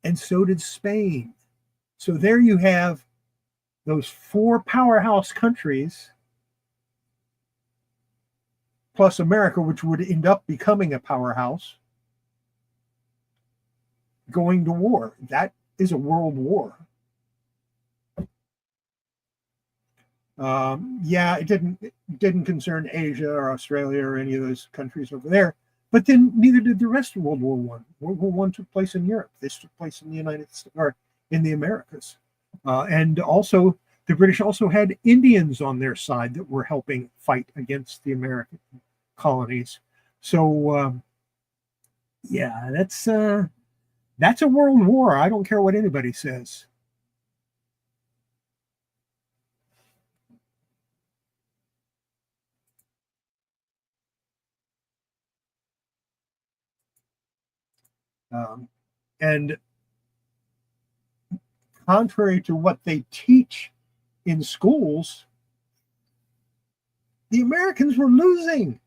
and so did Spain. So there you have those four powerhouse countries, plus America, which would end up becoming a powerhouse, going to war. That is a world war. Yeah, it didn't concern Asia or Australia or any of those countries over there, but then neither did the rest of World War I. World War I took place in Europe. This took place in the United States, or in the Americas. And also, the British also had Indians on their side that were helping fight against the American colonies. So, yeah, that's a world war. I don't care what anybody says. And contrary to what they teach in schools, the Americans were losing.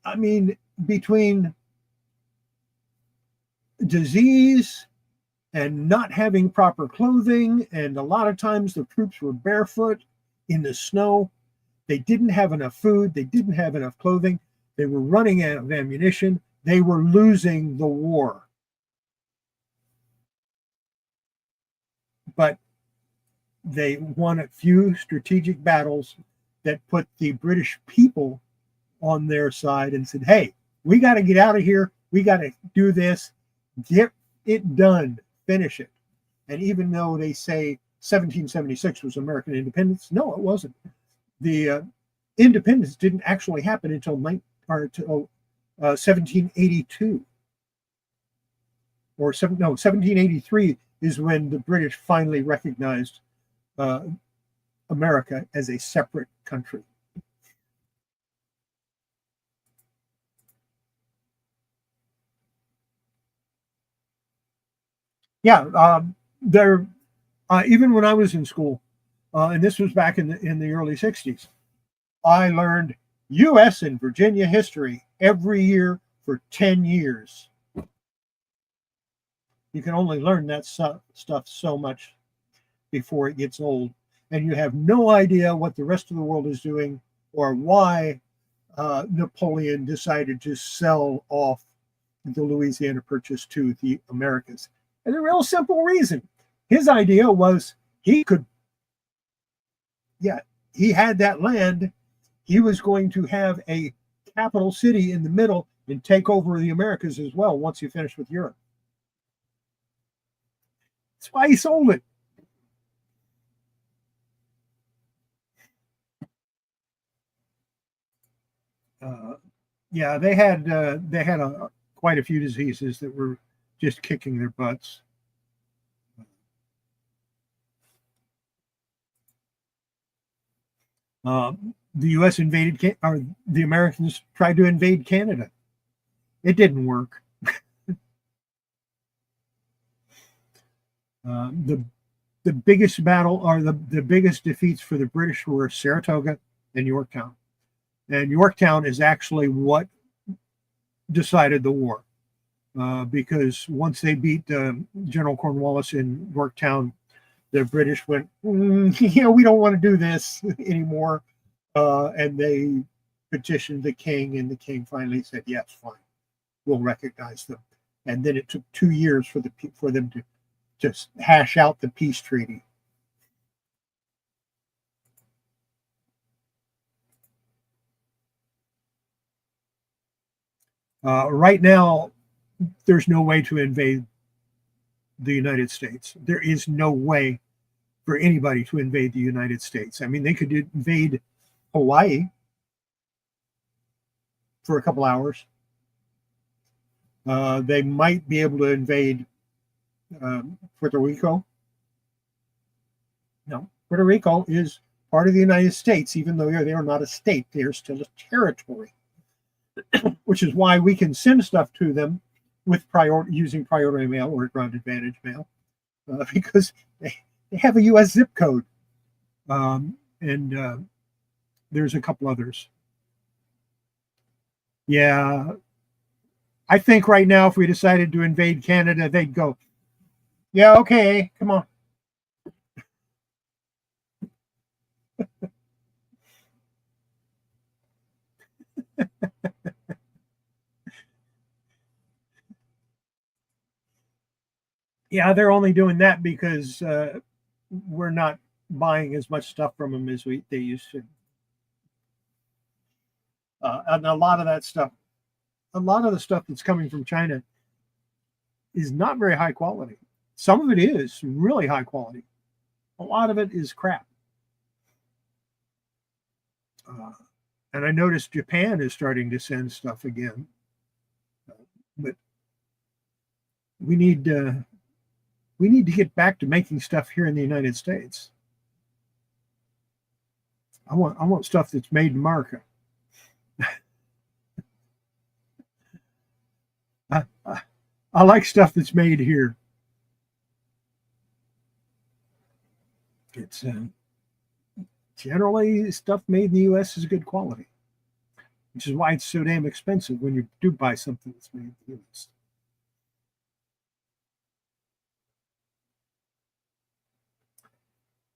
I mean, between disease and not having proper clothing, and a lot of times the troops were barefoot in the snow. They didn't have enough food. They didn't have enough clothing. They were running out of ammunition. they were losing the war. But they won a few strategic battles that put the British people on their side and said, hey, we got to get out of here. We got to do this. Get it done. Finish it. And even though they say 1776 was American independence, no, it wasn't. The independence didn't actually happen until 1782. Or 1783 is when the British finally recognized America as a separate country. Yeah, even when I was in school, and this was back in the early 60s, I learned U.S. and Virginia history every year for 10 years. You can only learn that stuff so much before it gets old, and you have no idea what the rest of the world is doing or why Napoleon decided to sell off the Louisiana Purchase to the Americans. And a real simple reason. His idea was he had that land. He was going to have a capital city in the middle and take over the Americas as well once he finished with Europe. That's why he sold it. Yeah, they had quite a few diseases that were just kicking their butts. The U.S. invaded, or the Americans tried to invade Canada. It didn't work. The biggest battle, or the biggest defeats for the British were Saratoga and Yorktown. And Yorktown is actually what decided the war. Because once they beat General Cornwallis in Yorktown, the British went, we don't want to do this anymore. And they petitioned the king, and the king finally said, yes, fine, we'll recognize them. And then it took 2 years for them to just hash out the peace treaty. Right now, there's no way to invade the United States. There is no way for anybody to invade the United States. I mean, they could invade Hawaii for a couple hours. They might be able to invade Puerto Rico. No, Puerto Rico is part of the United States, even though they are not a state. They are still a territory, which is why we can send stuff to them with using priority mail or ground advantage mail, because they have a U.S. zip code, and there's a couple others. Yeah, I think right now, if we decided to invade Canada, they'd go, yeah, okay, come on. Yeah, they're only doing that because we're not buying as much stuff from them as they used to. And a lot of the stuff that's coming from China is not very high quality. Some of it is really high quality. A lot of it is crap. And I noticed Japan is starting to send stuff again. But we need to get back to making stuff here in the United States. I want stuff that's made in America. I like stuff that's made here. It's generally stuff made in the U.S. is good quality, which is why it's so damn expensive when you do buy something that's made in the U.S.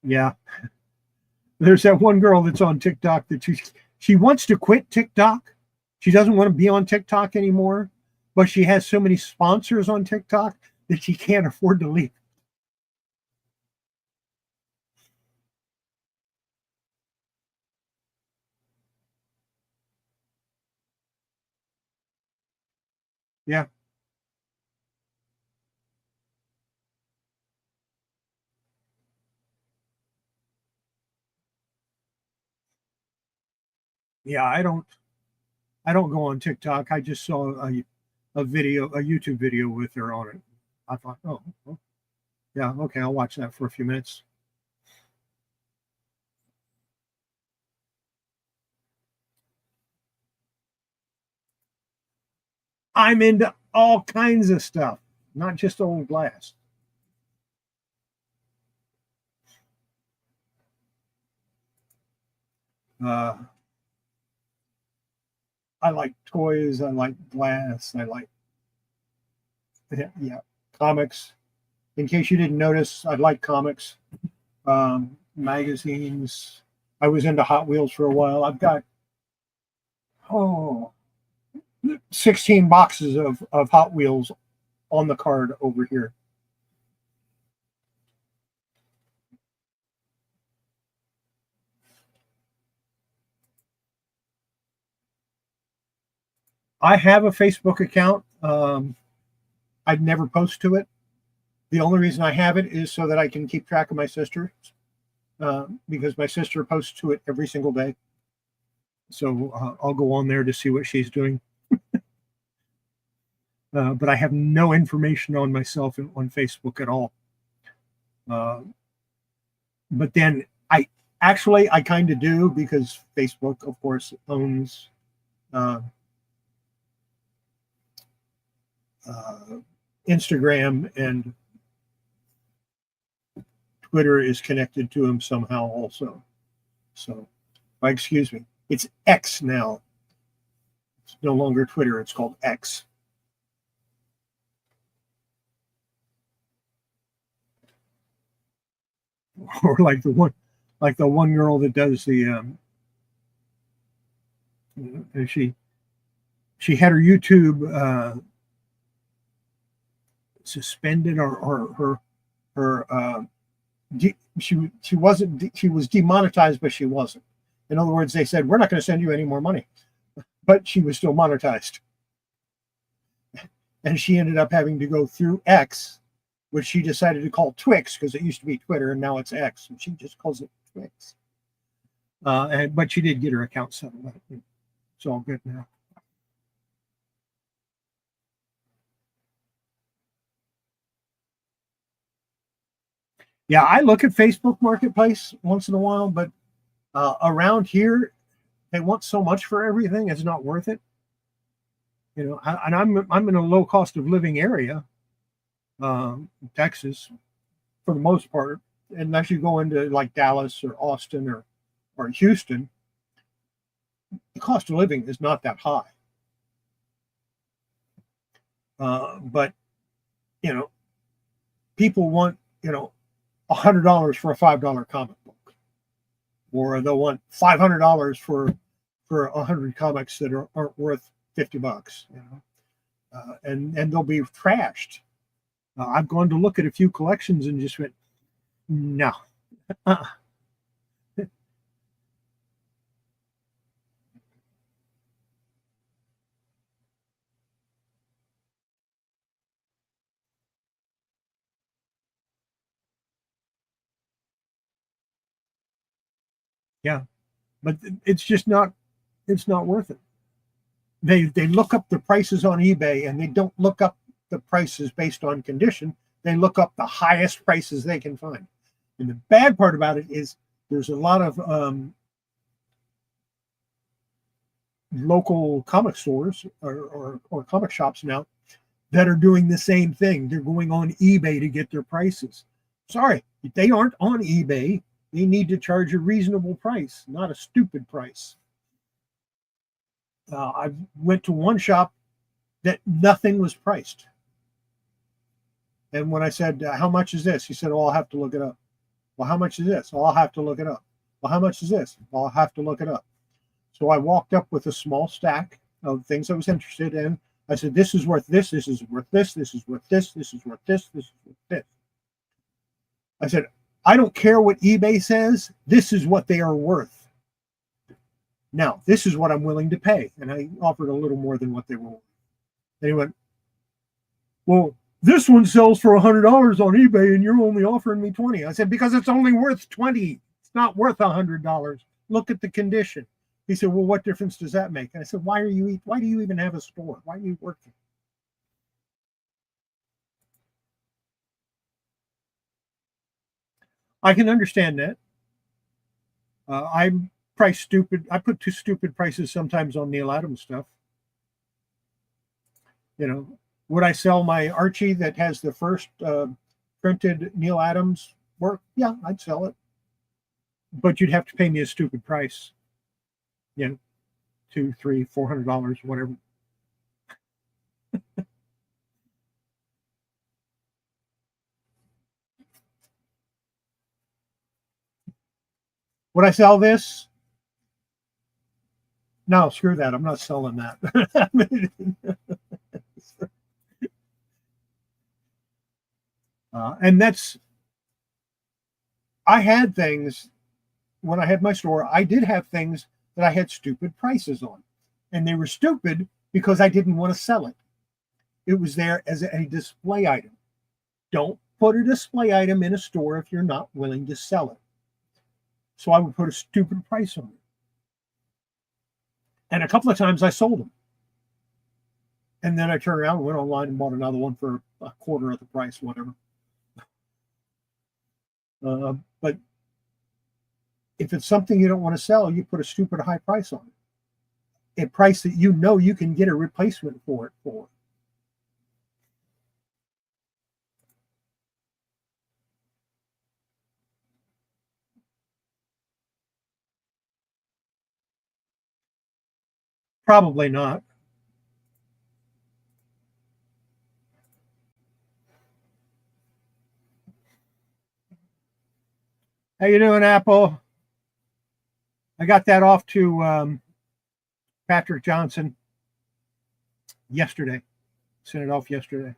Yeah. There's that one girl that's on TikTok that she wants to quit TikTok. She doesn't want to be on TikTok anymore, but she has so many sponsors on TikTok that she can't afford to leave. Yeah. Yeah, I don't go on TikTok. I just saw a video, a YouTube video with her on it. I thought, oh, well, yeah, okay, I'll watch that for a few minutes. I'm into all kinds of stuff, not just old glass. Uh, I like toys. I like glass. I like, yeah, comics. In case you didn't notice, I like comics, magazines. I was into Hot Wheels for a while. I've got, oh, 16 boxes of Hot Wheels on the card over here. I have a Facebook account. I'd never post to it. The only reason I have it is so that I can keep track of my sister, because my sister posts to it every single day. So I'll go on there to see what she's doing. But I have no information on myself on Facebook at all. But then I kind of do, because Facebook, of course, owns Instagram, and Twitter is connected to them somehow also. So, excuse me, it's X now. It's no longer Twitter. It's called X. Or like the one girl that does the she had her YouTube suspended, or her she was demonetized, but she wasn't. In other words, they said, we're not going to send you any more money, but she was still monetized, and she ended up having to go through X, which she decided to call Twix, because it used to be Twitter and now it's X, and she just calls it Twix. But she did get her account settled. It's all good now. Yeah, I look at Facebook Marketplace once in a while, but around here, they want so much for everything; it's not worth it. You know, and I'm in a low cost of living area, Texas, for the most part. Unless you go into like Dallas or Austin or Houston, the cost of living is not that high. But you know, people want, $100 for a $5 comic book, or they'll want $500 for 100 comics that aren't worth $50. And they'll be trashed. I've gone to look at a few collections and just went, no. Yeah, but it's just not. It's not worth it. They look up the prices on eBay, and they don't look up the prices based on condition. They look up the highest prices they can find. And the bad part about it is there's a lot of local comic stores or comic shops now that are doing the same thing. They're going on eBay to get their prices. Sorry, they aren't on eBay. They need to charge a reasonable price, not a stupid price. I went to one shop that nothing was priced. And when I said, how much is this? He said, oh, I'll have to look it up. Well, how much is this? Oh, I'll have to look it up. Well, how much is this? Well, I'll have to look it up. So I walked up with a small stack of things I was interested in. I said, this is worth this, this is worth this, this is worth this, this is worth this, this is worth this. I said, I don't care what eBay says, this is what they are worth. Now, this is what I'm willing to pay. And I offered a little more than what they were worth. And he went, well, this one sells for $100 on eBay and you're only offering me 20. I said, because it's only worth 20. It's not worth $100. Look at the condition. He said, well, what difference does that make? And I said, why do you even have a store? Why are you working? I can understand that. I'm price stupid. I put too stupid prices sometimes on Neil Adams stuff. You know, would I sell my Archie that has the first printed Neil Adams work? Yeah, I'd sell it. But you'd have to pay me a stupid price. You know, $200, $300, $400, whatever. Would I sell this? No, screw that. I'm not selling that. And that's, I had things when I had my store, I did have things that I had stupid prices on. And they were stupid because I didn't want to sell it. It was there as a display item. Don't put a display item in a store if you're not willing to sell it. So I would put a stupid price on it. And a couple of times I sold them. And then I turned around and went online and bought another one for a quarter of the price, whatever. But if it's something you don't want to sell, you put a stupid high price on it. A price that you know you can get a replacement for it for. Probably not. How you doing, Apple? I got that off to Patrick Johnson yesterday. Sent it off yesterday.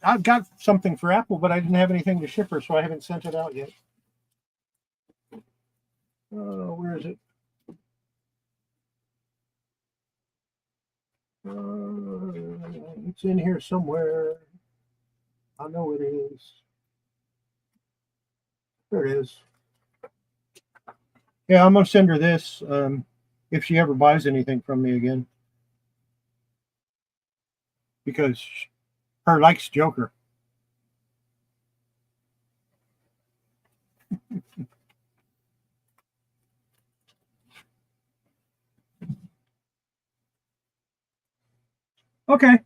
I've got something for Apple, but I didn't have anything to ship her, so I haven't sent it out yet. Where is it? It's in here somewhere. I know it is. There it is. Yeah, I'm going to send her this if she ever buys anything from me again. Because her likes Joker. Okay.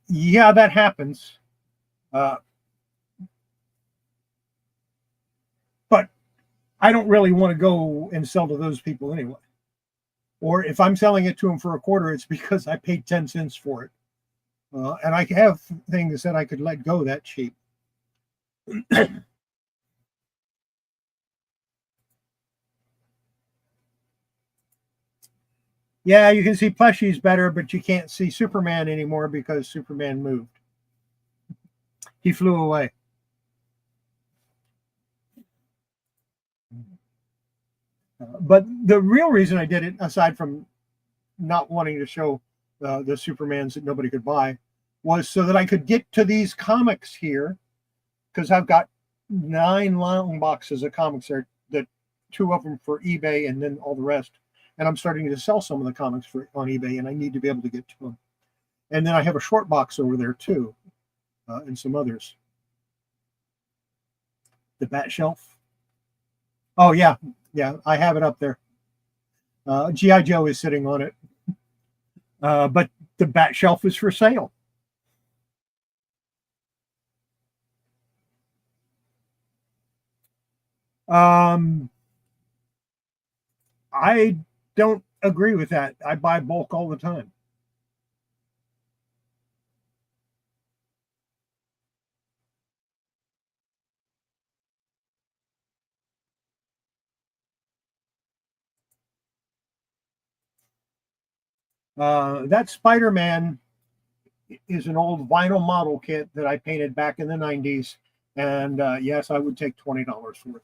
Yeah, that happens. But I don't really want to go and sell to those people anyway. Or if I'm selling it to them for a quarter, it's because I paid 10 cents for it. And I have things that I could let go that cheap. Yeah, you can see plushies better, but you can't see Superman anymore because Superman moved. He flew away. But the real reason I did it, aside from not wanting to show the Supermans that nobody could buy, was so that I could get to these comics here, because I've got 9 long boxes of comics there, that 2 of them for eBay and then all the rest. And I'm starting to sell some of the comics on eBay, and I need to be able to get to them. And then I have a short box over there too, and some others. The Bat Shelf. Oh yeah, I have it up there. G.I. Joe is sitting on it, but the Bat Shelf is for sale. I don't agree with that. I buy bulk all the time. That Spider-Man is an old vinyl model kit that I painted back in the 90s. And yes, I would take $20 for it.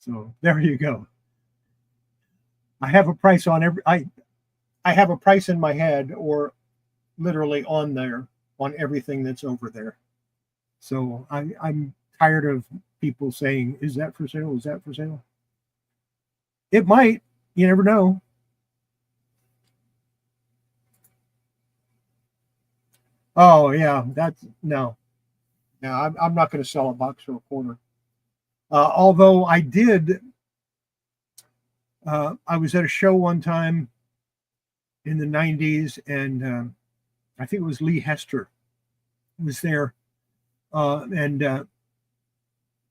So there you go. I have a price on every I have a price in my head or literally on there on everything that's over there. So I'm tired of people saying, is that for sale? Is that for sale? It might. You never know. Oh yeah, that's no. No, I'm not going to sell a box for a quarter. Although I did, I was at a show one time in the 90s, and I think it was Lee Hester was there, and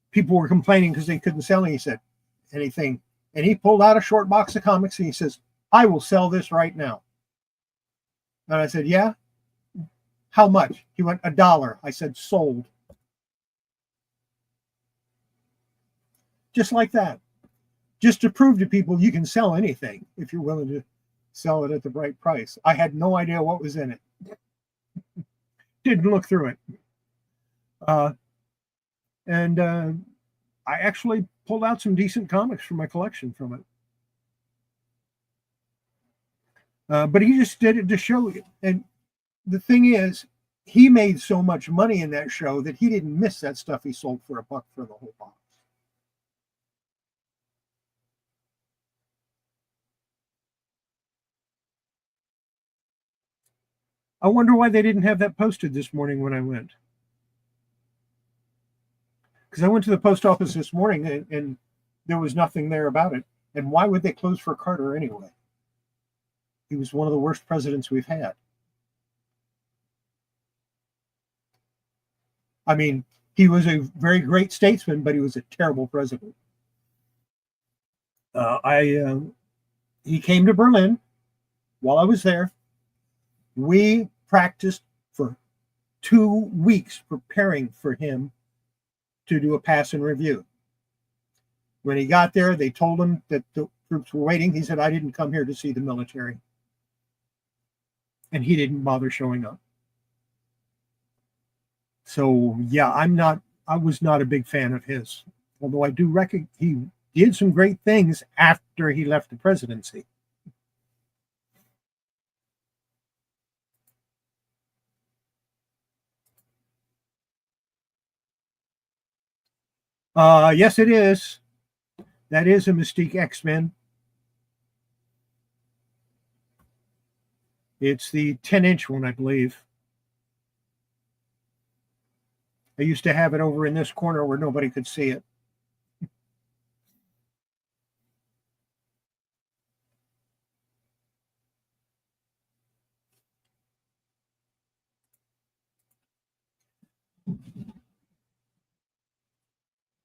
people were complaining because they couldn't sell anything. And he pulled out a short box of comics and he says, I will sell this right now. And I said, yeah? How much? He went, $1. I said, sold. Just like that. Just to prove to people you can sell anything if you're willing to sell it at the right price. I had no idea what was in it. Didn't look through it. And I actually pulled out some decent comics from my collection from it. But he just did it to show you. And the thing is, he made so much money in that show that he didn't miss that stuff he sold for $1 for the whole box. I wonder why they didn't have that posted this morning when I went. Because I went to the post office this morning and there was nothing there about it. And why would they close for Carter anyway? He was one of the worst presidents we've had. I mean, he was a very great statesman, but he was a terrible president. He came to Berlin while I was there. We practiced for 2 weeks preparing for him to do a pass and review. When he got there, they told him that the troops were waiting. He said, I didn't come here to see the military. And he didn't bother showing up. So yeah, I was not a big fan of his. Although I do reckon he did some great things after he left the presidency. Yes, it is. That is a Mystique X-Men. It's the 10-inch one, I believe. I used to have it over in this corner where nobody could see it.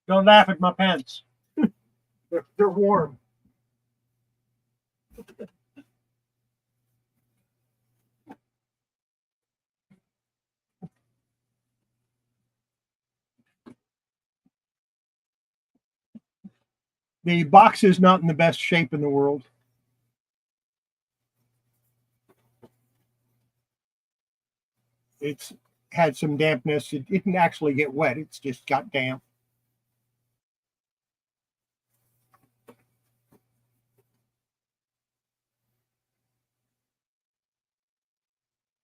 Don't laugh at my pants. They're warm. The box is not in the best shape in the world. It's had some dampness. It didn't actually get wet. It's just got damp.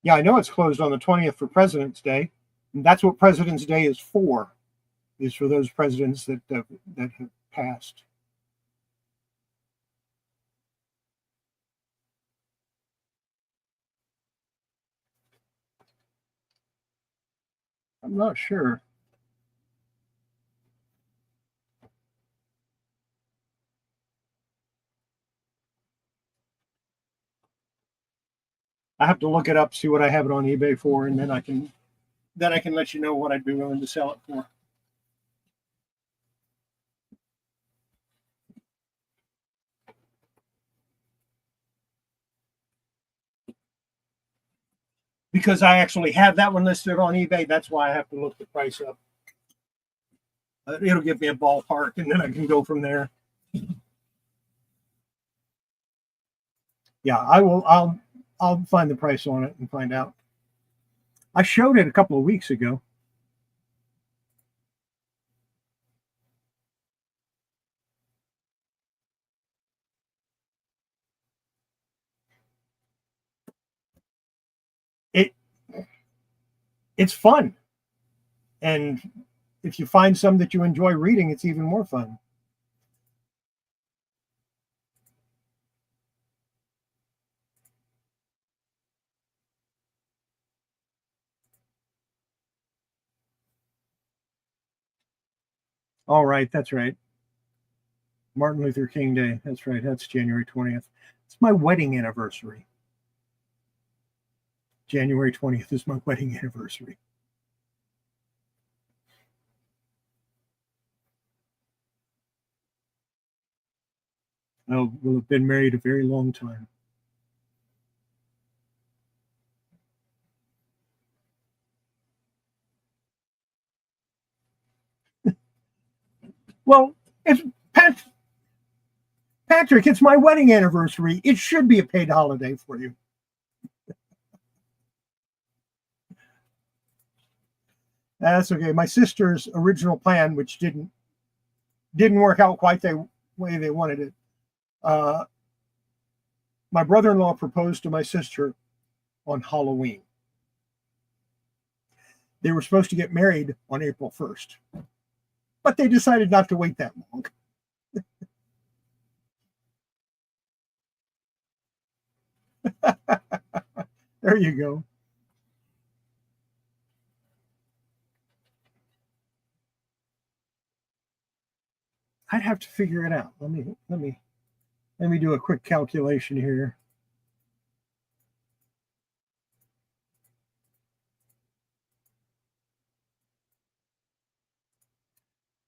Yeah, I know it's closed on the 20th for President's Day. And that's what President's Day is for those presidents that have passed. I'm not sure. I have to look it up, see what I have it on eBay for, and then I can let you know what I'd be willing to sell it for. because I actually have that one listed on eBay. That's why I have to look the price up. It'll give me a ballpark, and then I can go from there. Yeah, I will. I'll find the price on it and find out. I showed it a couple of weeks ago. It's fun, and if you find some that you enjoy reading, it's even more fun. All right, that's right. Martin Luther King Day. That's right. That's January 20th. It's my wedding anniversary. January 20th is my wedding anniversary. I will have been married a very long time. Well, it's Patrick, it's my wedding anniversary. It should be a paid holiday for you. That's okay. My sister's original plan, which didn't work out quite the way they wanted it. My brother-in-law proposed to my sister on Halloween. They were supposed to get married on April 1st, but they decided not to wait that long. There you go. I'd have to figure it out. Let me do a quick calculation here.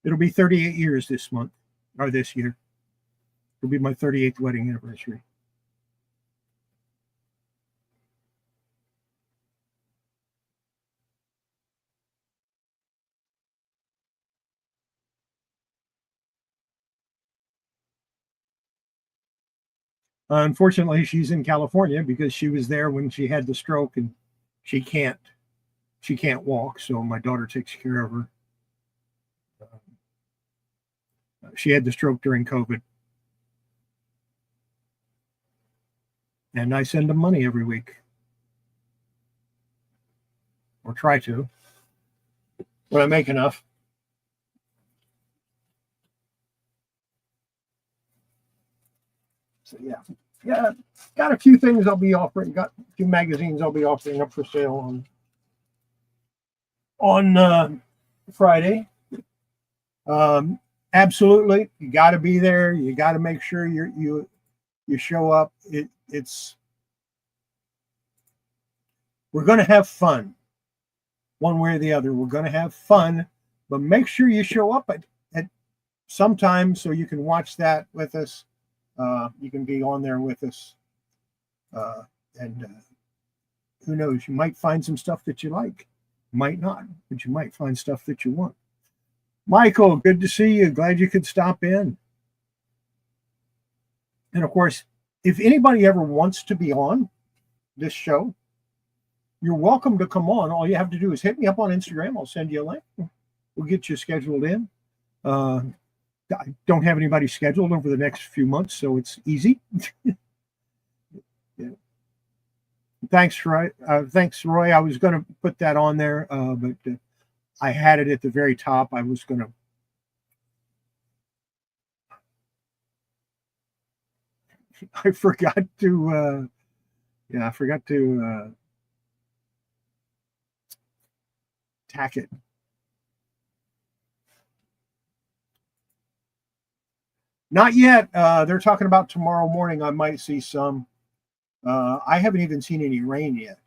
It'll be 38 years this month, or this year. It'll be my 38th wedding anniversary. Unfortunately, she's in California because she was there when she had the stroke, and she can't walk. So my daughter takes care of her. She had the stroke during COVID, and I send them money every week, or try to, when I make enough. So yeah, got a few things I'll be offering. Got a few magazines I'll be offering up for sale on Friday. Absolutely, you got to be there. You got to make sure you show up. We're going to have fun, one way or the other. We're going to have fun, but make sure you show up at some time so you can watch that with us. You can be on there with us, and who knows? You might find some stuff that you like. Might not, but you might find stuff that you want. Michael, good to see you. Glad you could stop in. And of course, if anybody ever wants to be on this show, you're welcome to come on. All you have to do is hit me up on Instagram. I'll send you a link. We'll get you scheduled in. I don't have anybody scheduled over the next few months, so it's easy. Yeah. Thanks, Roy. Thanks, Roy. I was going to put that on there, but I had it at the very top. I was going to. I forgot to. I forgot to tack it. Not yet. They're talking about tomorrow morning. I might see some. I haven't even seen any rain yet.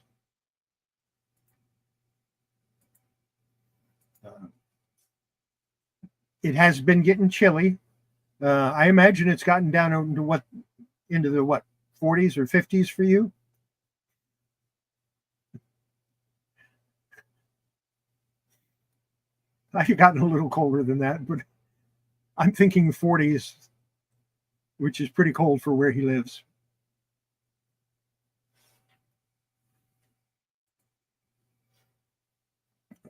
It has been getting chilly. I imagine it's gotten down into the 40s or 50s for you. I've gotten a little colder than that, but I'm thinking 40s, which is pretty cold for where he lives.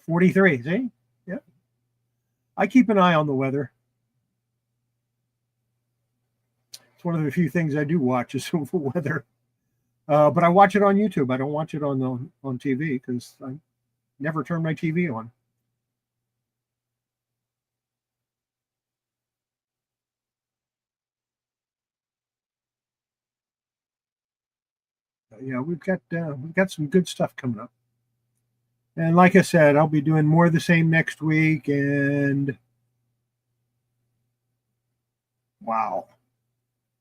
'43, see? Yeah. I keep an eye on the weather. It's one of the few things I do watch is the weather. But I watch it on YouTube. I don't watch it on TV because I never turn my TV on. Yeah, we've got some good stuff coming up. And like I said, I'll be doing more of the same next week. And wow,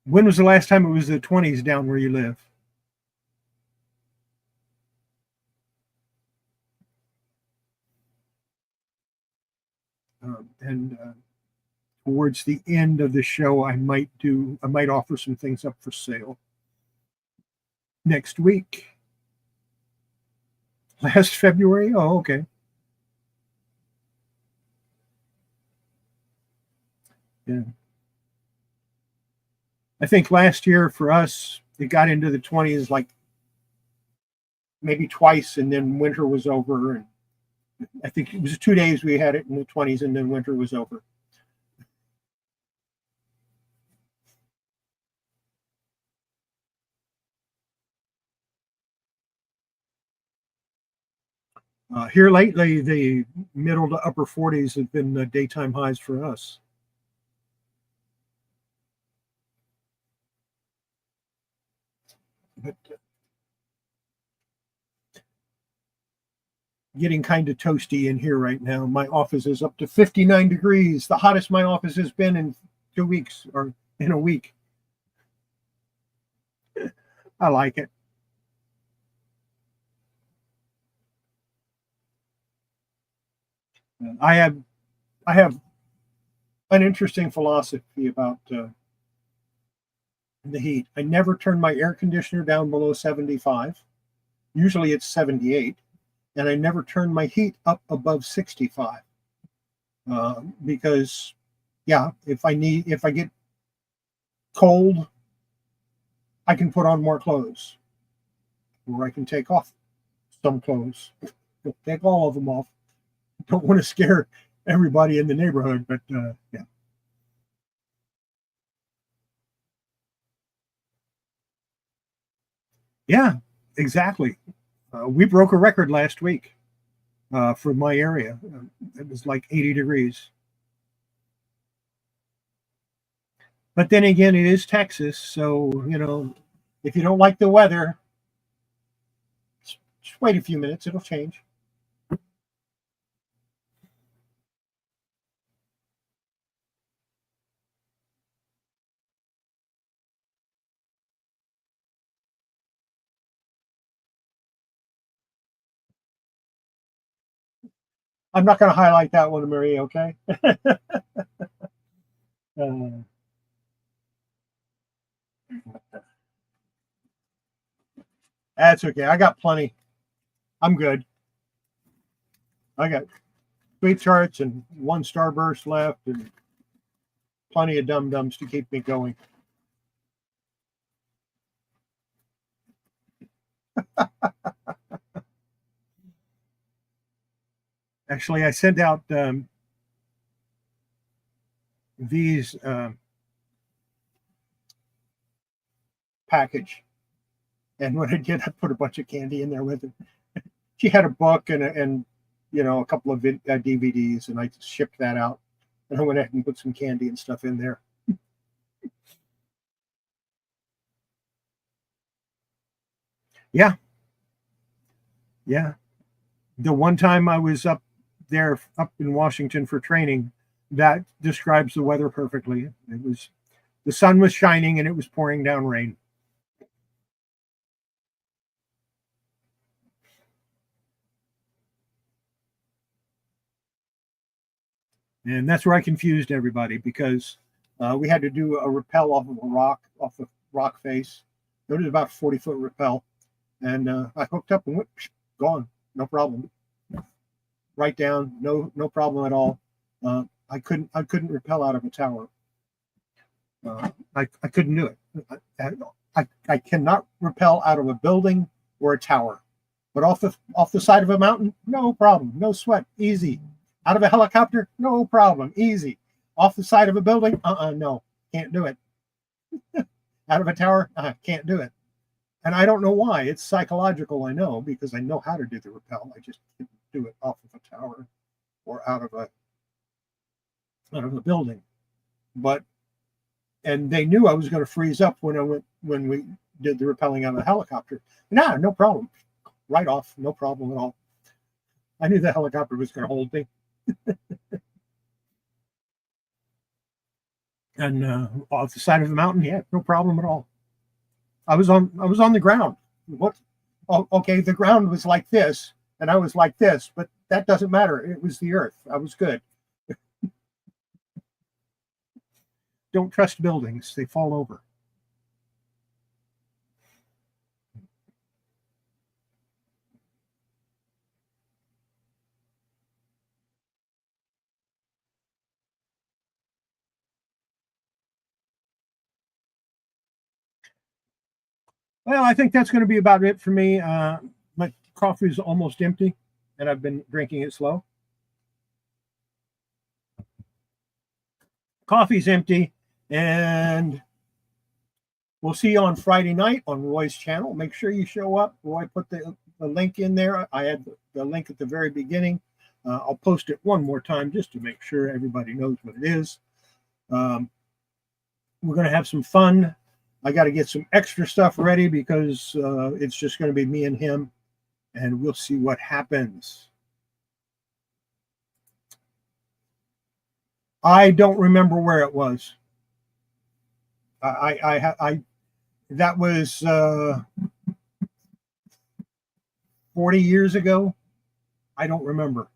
when was the last time it was the 20s down where you live? And towards the end of the show, I might offer some things up for sale next week. Last February? Oh, okay. Yeah. I think last year for us, it got into the 20s like maybe twice, and then winter was over. And I think it was 2 days we had it in the 20s, and then winter was over. Here lately, the middle to upper 40s have been the daytime highs for us. But getting kind of toasty in here right now. My office is up to 59 degrees, the hottest my office has been in 2 weeks or in a week. I like it. I have I have an interesting philosophy about the heat. I never turn my air conditioner down below 75. Usually it's 78, and I never turn my heat up above 65 because, yeah, if I get cold, I can put on more clothes, or I can take off some clothes. Don't take all of them off. Don't want to scare everybody in the neighborhood, but yeah. Yeah, exactly. We broke a record last week for my area. It was like 80 degrees. But then again, it is Texas, so if you don't like the weather, just wait a few minutes; it'll change. I'm not going to highlight that one, Marie. Okay. uh, that's okay. I got plenty. I'm good. I got sweet charts and one starburst left, and plenty of dum dums to keep me going. Actually, I sent out these package, and when I did, I put a bunch of candy in there with it. She had a book and a couple of DVDs, and I shipped that out. And I went ahead and put some candy and stuff in there. Yeah, yeah. The one time I was up in Washington for training, that describes the weather perfectly. The sun was shining and it was pouring down rain. And that's where I confused everybody because we had to do a rappel off the rock face. It was about 40-foot rappel. And I hooked up and went, gone, no problem. right down, no problem at all. I couldn't rappel out of a tower. I couldn't do it. I cannot rappel out of a building or a tower, but off the side of a mountain, no problem, no sweat, easy. Out of a helicopter, no problem, easy. Off the side of a building, no, can't do it. Out of a tower, can't do it. And I don't know why. It's psychological, I know, because I know how to do the rappel. I just couldn't do it off of a tower or out of a building. And they knew I was going to freeze up when we did the rappelling out of the helicopter. Nah, no problem. Right off, no problem at all. I knew the helicopter was going to hold me. And off the side of the mountain, yeah, no problem at all. I was on the ground. What? Oh, okay, the ground was like this, and I was like this, but that doesn't matter. It was the earth. I was good. Don't trust buildings. They fall over. Well, I think that's going to be about it for me. My coffee is almost empty, and I've been drinking it slow. Coffee's empty, and we'll see you on Friday night on Roy's channel. Make sure you show up. Roy put the link in there. I had the link at the very beginning. I'll post it one more time just to make sure everybody knows what it is. We're going to have some fun. I got to get some extra stuff ready because it's just going to be me and him, and we'll see what happens. I don't remember where it was. That was 40 years ago. I don't remember.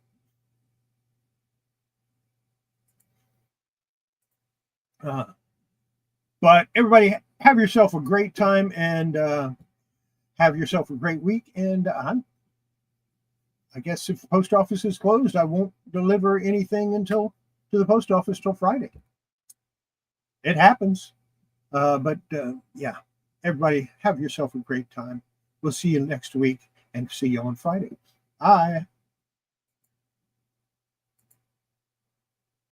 But everybody, have yourself a great time and have yourself a great week. And I guess if the post office is closed, I won't deliver anything to the post office till Friday. It happens. But yeah, everybody have yourself a great time. We'll see you next week and see you on Friday. Bye.